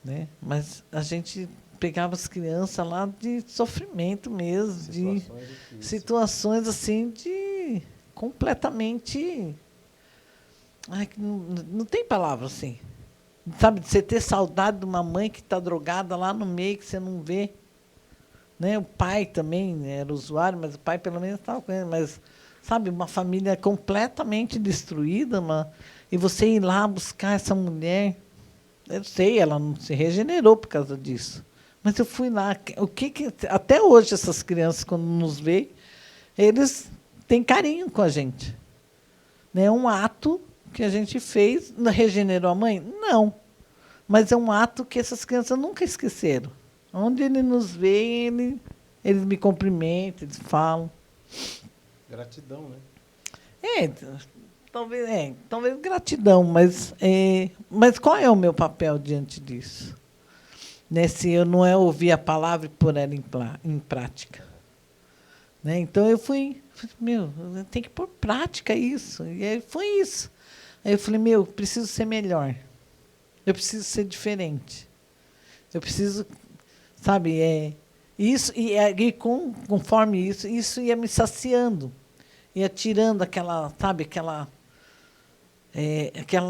Né? Mas a gente pegava as crianças lá de sofrimento mesmo, de situações assim de completamente... Ai, não tem palavra assim. Sabe, de você ter saudade de uma mãe que está drogada lá no meio, que você não vê. Né? O pai também era usuário, mas o pai pelo menos estava com ele. Mas, sabe, uma família completamente destruída, e você ir lá buscar essa mulher... Eu sei, ela não se regenerou por causa disso. Mas eu fui lá. Até hoje, essas crianças, quando nos veem, eles têm carinho com a gente. É um ato que a gente fez. Regenerou a mãe? Não. Mas é um ato que essas crianças nunca esqueceram. Onde ele nos vê, eles me cumprimentam, eles falam. Gratidão, né? Talvez gratidão, mas qual é o meu papel diante disso? Se não é ouvir a palavra e pôr ela em prática. Né? Então eu falei, eu tenho que pôr em prática isso. E aí foi isso. Aí eu falei, eu preciso ser melhor. Eu preciso ser diferente. Eu preciso, sabe, isso, e conforme isso ia me saciando. Ia tirando aquela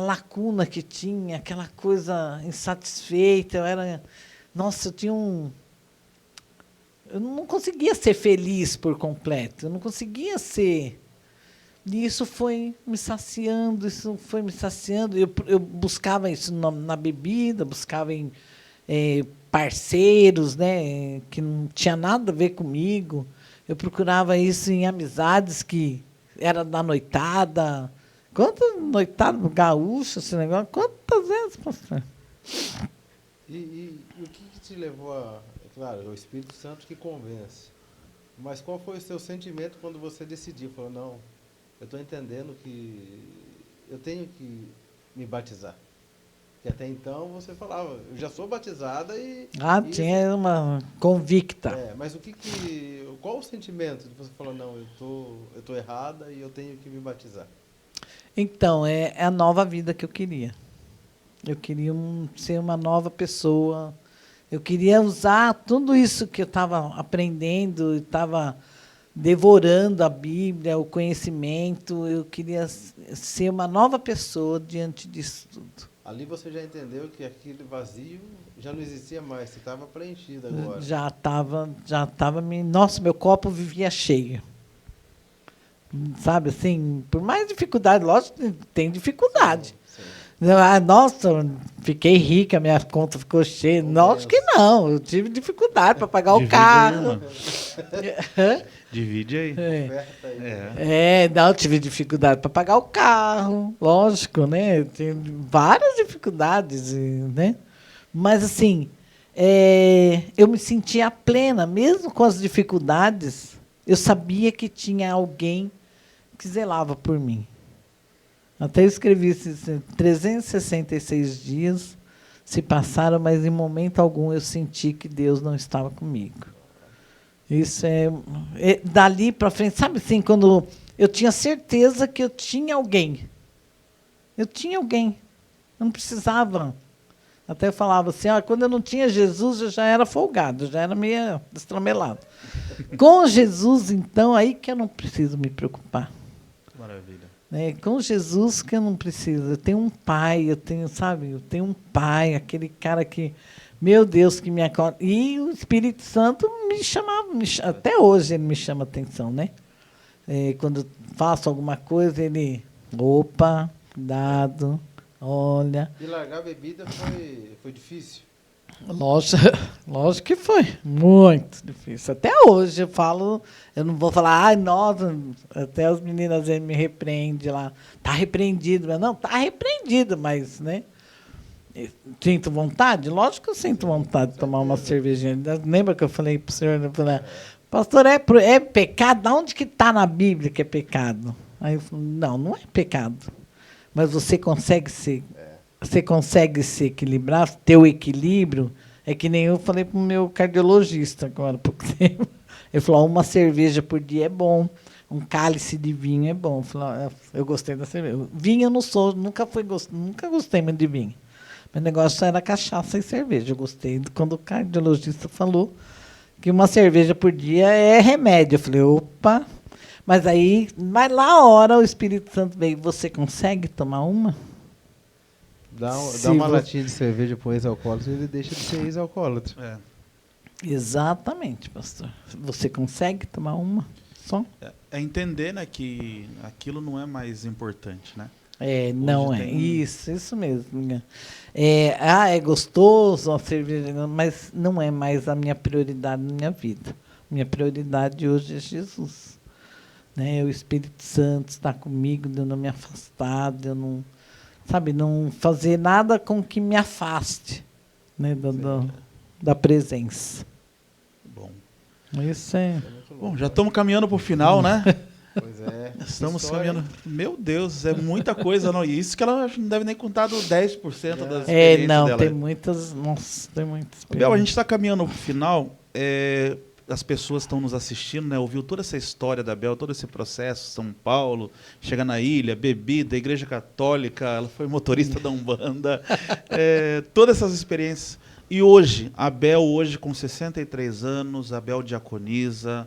lacuna que tinha, aquela coisa insatisfeita. Eu não conseguia ser feliz por completo. Eu não conseguia ser. E isso foi me saciando, Eu buscava isso na bebida, buscava em parceiros, né, que não tinha nada a ver comigo. Eu procurava isso em amizades que era da noitada, Quantas noitadas gaúcho, esse negócio? Quantas vezes, pastor? E o que te levou a... É claro, é o Espírito Santo que convence. Mas qual foi o seu sentimento quando você decidiu? Falou, não, eu estou entendendo que eu tenho que me batizar. E até então você falava, eu já sou batizada e... Tinha uma convicta. Mas qual o sentimento de você falar, não, eu tô errada e eu tenho que me batizar? Então, é a nova vida que eu queria. Eu queria ser uma nova pessoa. Eu queria usar tudo isso que eu estava aprendendo, estava devorando a Bíblia, o conhecimento. Eu queria ser uma nova pessoa diante disso tudo. Ali você já entendeu que aquele vazio já não existia mais, você estava preenchido agora. Já estava. Nossa, meu copo vivia cheio. Sabe assim, por mais dificuldade, lógico que tem dificuldade. Sim. Nossa, fiquei rica, minha conta ficou cheia. Nossa, que não, eu tive dificuldade para pagar o carro. Divide aí. Não, eu tive dificuldade para pagar o carro, lógico, né? Tem várias dificuldades, né? Mas, assim, eu me sentia plena, mesmo com as dificuldades, eu sabia que tinha alguém que zelava por mim. Até eu escrevi esses 366 dias se passaram, mas em momento algum eu senti que Deus não estava comigo. Isso dali para frente, sabe assim, quando eu tinha certeza que eu tinha alguém. Eu tinha alguém. Eu não precisava. Até eu falava assim, quando eu não tinha Jesus, eu já era folgado, já era meio destramelado. Com Jesus, então, aí que eu não preciso me preocupar. Maravilha. Com Jesus que eu não preciso. Eu tenho um pai, eu tenho um pai, aquele cara que, meu Deus, que me acorda. E o Espírito Santo me chamava, até hoje ele me chama atenção, né? Quando eu faço alguma coisa, ele, opa, cuidado, olha. E largar a bebida foi difícil? Lógico que foi. Muito difícil. Até hoje eu falo, eu não vou falar, nossa, até as meninas me repreendem lá. Está repreendido. Mas não, está repreendido, mas, né? Sinto vontade? Lógico que eu sinto vontade de tomar uma cervejinha. Lembra que eu falei para o senhor, pastor, é pecado? De onde que está na Bíblia que é pecado? Aí eu falo, não é pecado. Mas você consegue se equilibrar, ter o equilíbrio, é que nem eu falei para o meu cardiologista agora há pouco tempo. Ele falou, uma cerveja por dia é bom, um cálice de vinho é bom. Eu falei, eu gostei da cerveja. Vinho eu não sou, nunca gostei muito de vinho. Meu negócio era cachaça e cerveja. Eu gostei quando o cardiologista falou que uma cerveja por dia é remédio. Eu falei, opa, mas lá a hora o Espírito Santo veio, você consegue tomar uma? Dá uma latinha de cerveja para um ex-alcoólatra e ele deixa de ser ex-alcoólatra. Exatamente, pastor. Você consegue tomar uma só? É entender, né, que aquilo não é mais importante, né? Não é. Isso mesmo. É gostoso a cerveja, mas não é mais a minha prioridade na minha vida. Minha prioridade hoje é Jesus. Né? O Espírito Santo está comigo, de eu não me afastar, de eu não... não fazer nada com que me afaste, né, da presença. Bom. Isso é... Bom, já estamos caminhando para o final, né? Pois é. Estamos caminhando. Meu Deus, é muita coisa. Não? E isso que ela não deve nem contar dos 10% das experiências dela. Tem muitas... Nossa, tem muitas. Bel, a gente está caminhando para o final. As pessoas estão nos assistindo, né? Ouviu toda essa história da Bel, todo esse processo, São Paulo, chegar na ilha, bebida, Igreja Católica, ela foi motorista da Umbanda, todas essas experiências. E hoje, a Bel hoje com 63 anos, a Bel diaconiza,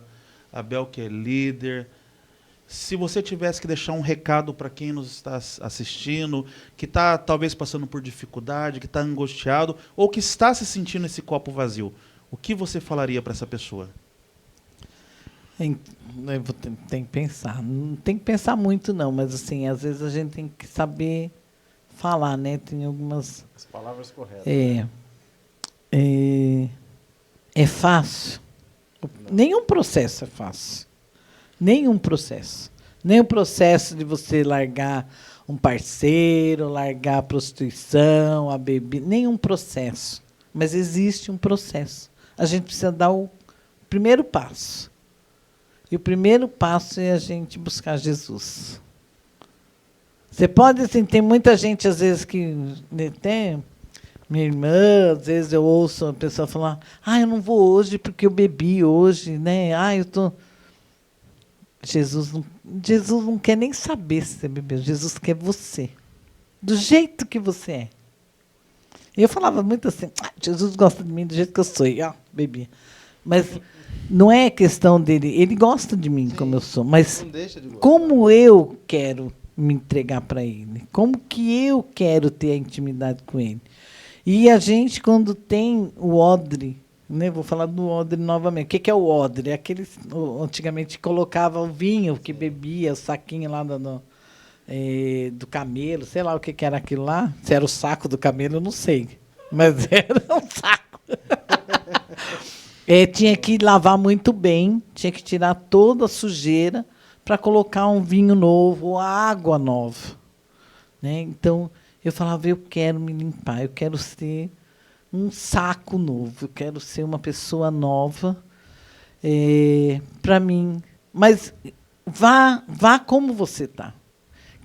a Bel que é líder. Se você tivesse que deixar um recado para quem nos está assistindo, que está talvez passando por dificuldade, que está angustiado, ou que está se sentindo esse copo vazio, o que você falaria para essa pessoa? Tem que pensar. Não tem que pensar muito, não, mas assim, às vezes a gente tem que saber falar, né? Tem algumas... As palavras corretas. É fácil? Não. Nenhum processo é fácil. Nenhum processo. Nem o processo de você largar um parceiro, largar a prostituição, a bebida, nenhum processo. Mas existe um processo. A gente precisa dar o primeiro passo. E o primeiro passo é a gente buscar Jesus. Você pode, assim, tem muita gente, às vezes, que tem... Minha irmã, às vezes eu ouço a pessoa falar, eu não vou hoje porque eu bebi hoje, né? Eu tô... Jesus não quer nem saber se você bebeu. Jesus quer você. Do jeito que você é. E eu falava muito assim, Jesus gosta de mim do jeito que eu sou. E, bebia. Mas não é questão dele. Ele gosta de mim como eu sou. Mas Não deixa de gostar. como eu quero me entregar para ele? Como que eu quero ter a intimidade com ele? E a gente, quando tem o odre, né, vou falar do odre novamente. O que é o odre? Aqueles, antigamente colocava o vinho que bebia, o saquinho lá do camelo, sei lá o que era aquilo lá. Se era o saco do camelo, eu não sei. Mas era um saco. Tinha que lavar muito bem, tinha que tirar toda a sujeira para colocar um vinho novo, água nova. Né? Então, eu falava, eu quero me limpar, eu quero ser um saco novo, eu quero ser uma pessoa nova para mim. Mas vá como você está.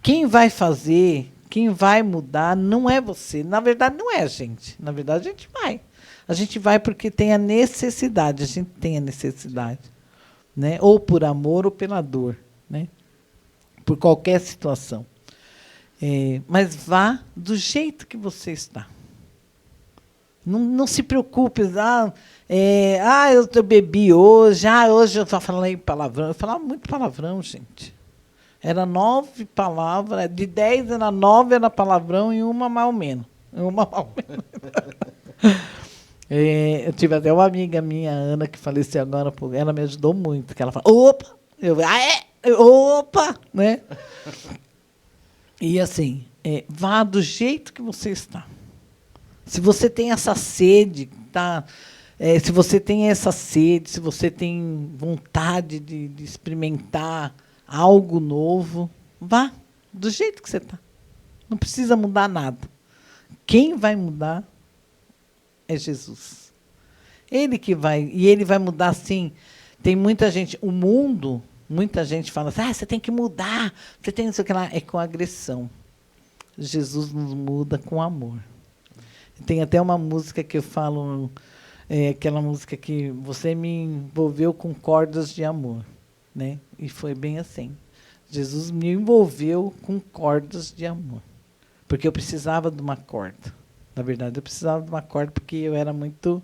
Quem vai fazer, quem vai mudar, não é você. Na verdade, não é a gente. Na verdade, a gente vai. A gente vai porque tem a necessidade, a gente tem a necessidade. Né? Ou por amor ou pela dor. Né? Por qualquer situação. Mas vá do jeito que você está. Não se preocupe. Eu bebi hoje. Hoje eu falei palavrão. Eu falava muito palavrão, gente. Era 9 palavras. De 10 era 9 era palavrão e uma mal menos. Eu tive até uma amiga minha, Ana, que faleceu agora. Ela me ajudou muito. Que ela fala, opa! Opa! Né? E assim, vá do jeito que você está. Se você tem essa sede, se você tem essa sede, se você tem vontade de experimentar algo novo, vá do jeito que você está. Não precisa mudar nada. Quem vai mudar é Jesus. Ele que vai, e ele vai mudar assim. Tem muita gente, o mundo... Muita gente fala assim, você tem que mudar, você tem não sei o que lá. É com agressão. Jesus nos muda com amor. Tem até uma música que eu falo, aquela música que você me envolveu com cordas de amor. Né? E foi bem assim. Jesus me envolveu com cordas de amor. Porque eu precisava de uma corda. Na verdade, eu precisava de uma corda porque eu era muito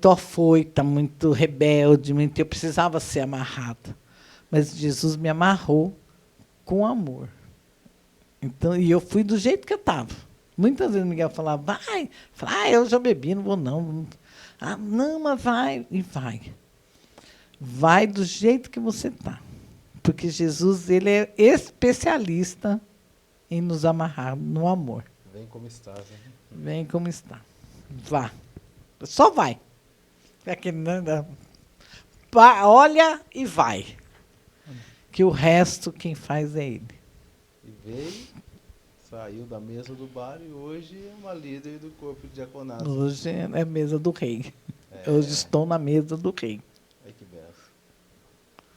afoita, muito rebelde, eu precisava ser amarrada. Mas Jesus me amarrou com amor. Então, e eu fui do jeito que eu estava. Muitas vezes o Miguel falava, vai. Eu já bebi, não vou não. Não, mas vai. E vai. Vai do jeito que você está. Porque Jesus, ele é especialista em nos amarrar no amor. Vem como estás. Né? Vem como está. Vá. Só vai. Olha e vai. Que o resto quem faz é ele. E veio, saiu da mesa do bar e hoje é uma líder do corpo de diaconato. Hoje é a mesa do rei. Hoje estou na mesa do rei. Ai, que benção.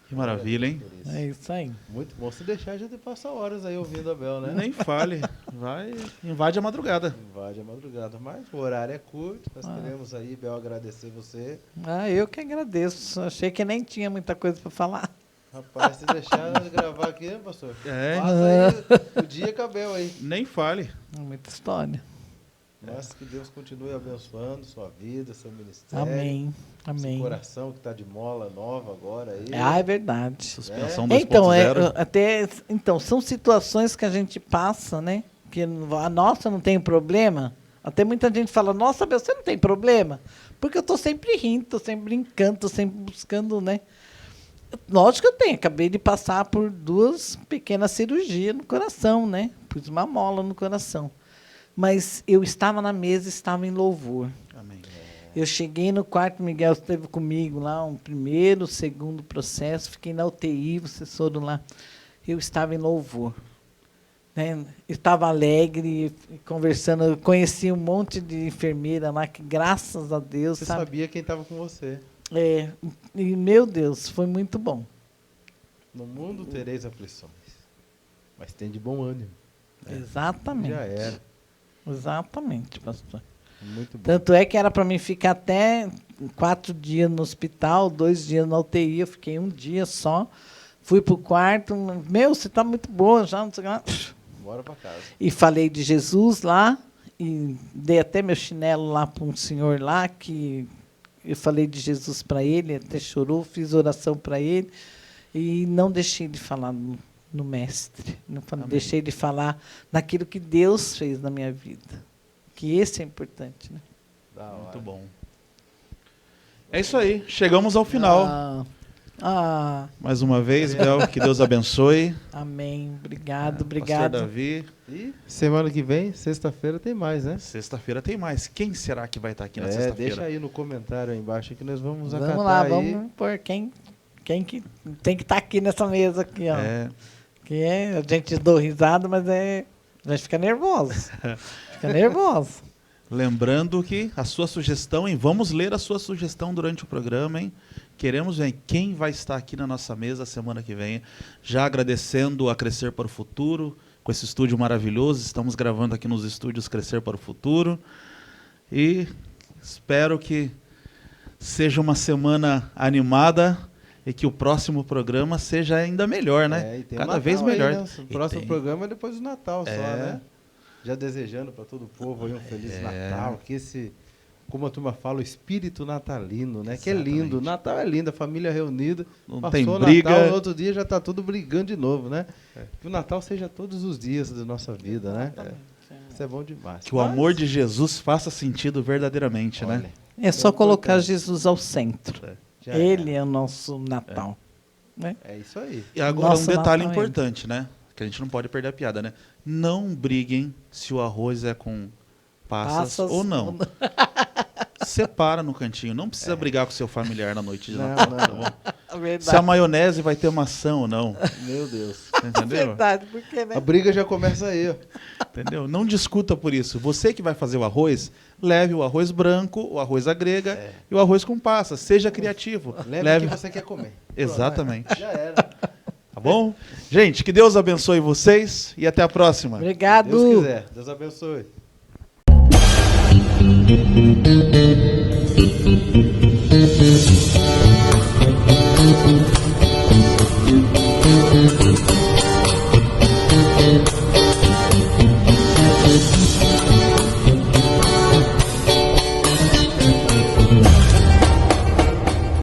Que maravilha, hein? É isso aí. Muito bom. Se deixar, já te passa horas aí ouvindo a Bel, né? Nem fale. Vai, invade a madrugada. Invade a madrugada. Mas o horário é curto. Nós queremos aí, Bel, agradecer você. Eu que agradeço. Achei que nem tinha muita coisa para falar. Rapaz, se deixar gravar aqui, né, pastor? É. Passa aí o dia com a Bel aí. Nem fale. Muita história. Mas que Deus continue abençoando sua vida, seu ministério. Amém. Amém. Seu coração que está de mola nova agora aí. É verdade. Suspensão 2.0. Então, são situações que a gente passa, né? Que a nossa não tem problema. Até muita gente fala, nossa, você não tem problema? Porque eu estou sempre rindo, estou sempre brincando, estou sempre buscando, né? Lógico que eu tenho. Acabei de passar por 2 pequenas cirurgias no coração, né? Pus uma mola no coração. Mas eu estava na mesa, estava em louvor. Amém. Eu cheguei no quarto, o Miguel esteve comigo lá, um primeiro, segundo processo, fiquei na UTI, vocês foram lá. Eu estava em louvor. né? Estava alegre, conversando. Eu conheci um monte de enfermeira lá, que graças a Deus, Você sabe? sabia quem estava com você. É, e, meu Deus, foi muito bom. No mundo tereis aflições, mas tem de bom ânimo. Exatamente. Já era. Exatamente, pastor. Muito bom. Tanto é que era para mim ficar até 4 dias no hospital, 2 dias na UTI. Eu fiquei 1 dia só. Fui pro quarto. Meu, você está muito boa já, não sei o que lá. Bora para casa. E falei de Jesus lá. E dei até meu chinelo lá para um senhor lá, que eu falei de Jesus para ele, até chorou, fiz oração para ele. E não deixei de falar no mestre. Não deixei de falar naquilo que Deus fez na minha vida. Que esse é importante, né? Muito bom. É isso aí. Chegamos ao final. Mais uma vez, Bel, que Deus abençoe. Amém. Obrigado, Pastor obrigado. Davi. E semana que vem, sexta-feira, tem mais, né? Sexta-feira tem mais. Quem será que vai estar aqui na sexta-feira? Deixa aí no comentário aí embaixo que nós vamos acatar Vamos lá, aí. vamos pôr quem que tem que estar aqui nessa mesa aqui, ó. Que a gente dou risada, mas a gente fica nervoso. Fica nervoso. Lembrando que a sua sugestão, hein? Vamos ler a sua sugestão durante o programa, hein? Queremos ver quem vai estar aqui na nossa mesa semana que vem. Já agradecendo a Crescer para o Futuro, com esse estúdio maravilhoso. Estamos gravando aqui nos estúdios Crescer para o Futuro. E espero que seja uma semana animada e que o próximo programa seja ainda melhor, né? E tem Cada Natal vez melhor. Aí, né? O próximo programa é depois do Natal só, né? Já desejando para todo o povo aí um Feliz Natal. Que esse, como a turma fala, o espírito natalino, né? Que é lindo. Natal é lindo, a família reunida. Não Passou tem o briga. Natal, no outro dia já está tudo brigando de novo, né? Que o Natal seja todos os dias da nossa vida, né? Isso é bom demais. Que o amor de Jesus faça sentido verdadeiramente, né? É só colocar Jesus ao centro. Já Ele é o nosso Natal. Né? É isso aí. E agora Nosso um detalhe Natal é importante, né? Que a gente não pode perder a piada, né? Não briguem se o arroz é com passas ou não. Separa no cantinho. Não precisa brigar com seu familiar na noite de Natal. Tá bom? Se a maionese vai ter maçã ou não. Meu Deus. Entendeu? Verdade, porque, né? A briga já começa aí, ó. Entendeu? Não discuta por isso. Você que vai fazer o arroz, leve o arroz branco, o arroz à grega e o arroz com passas. Seja criativo. Leve o que você quer comer. Exatamente. Já era. Tá bom? Gente, que Deus abençoe vocês e até a próxima. Obrigado. Deus quiser. Deus abençoe.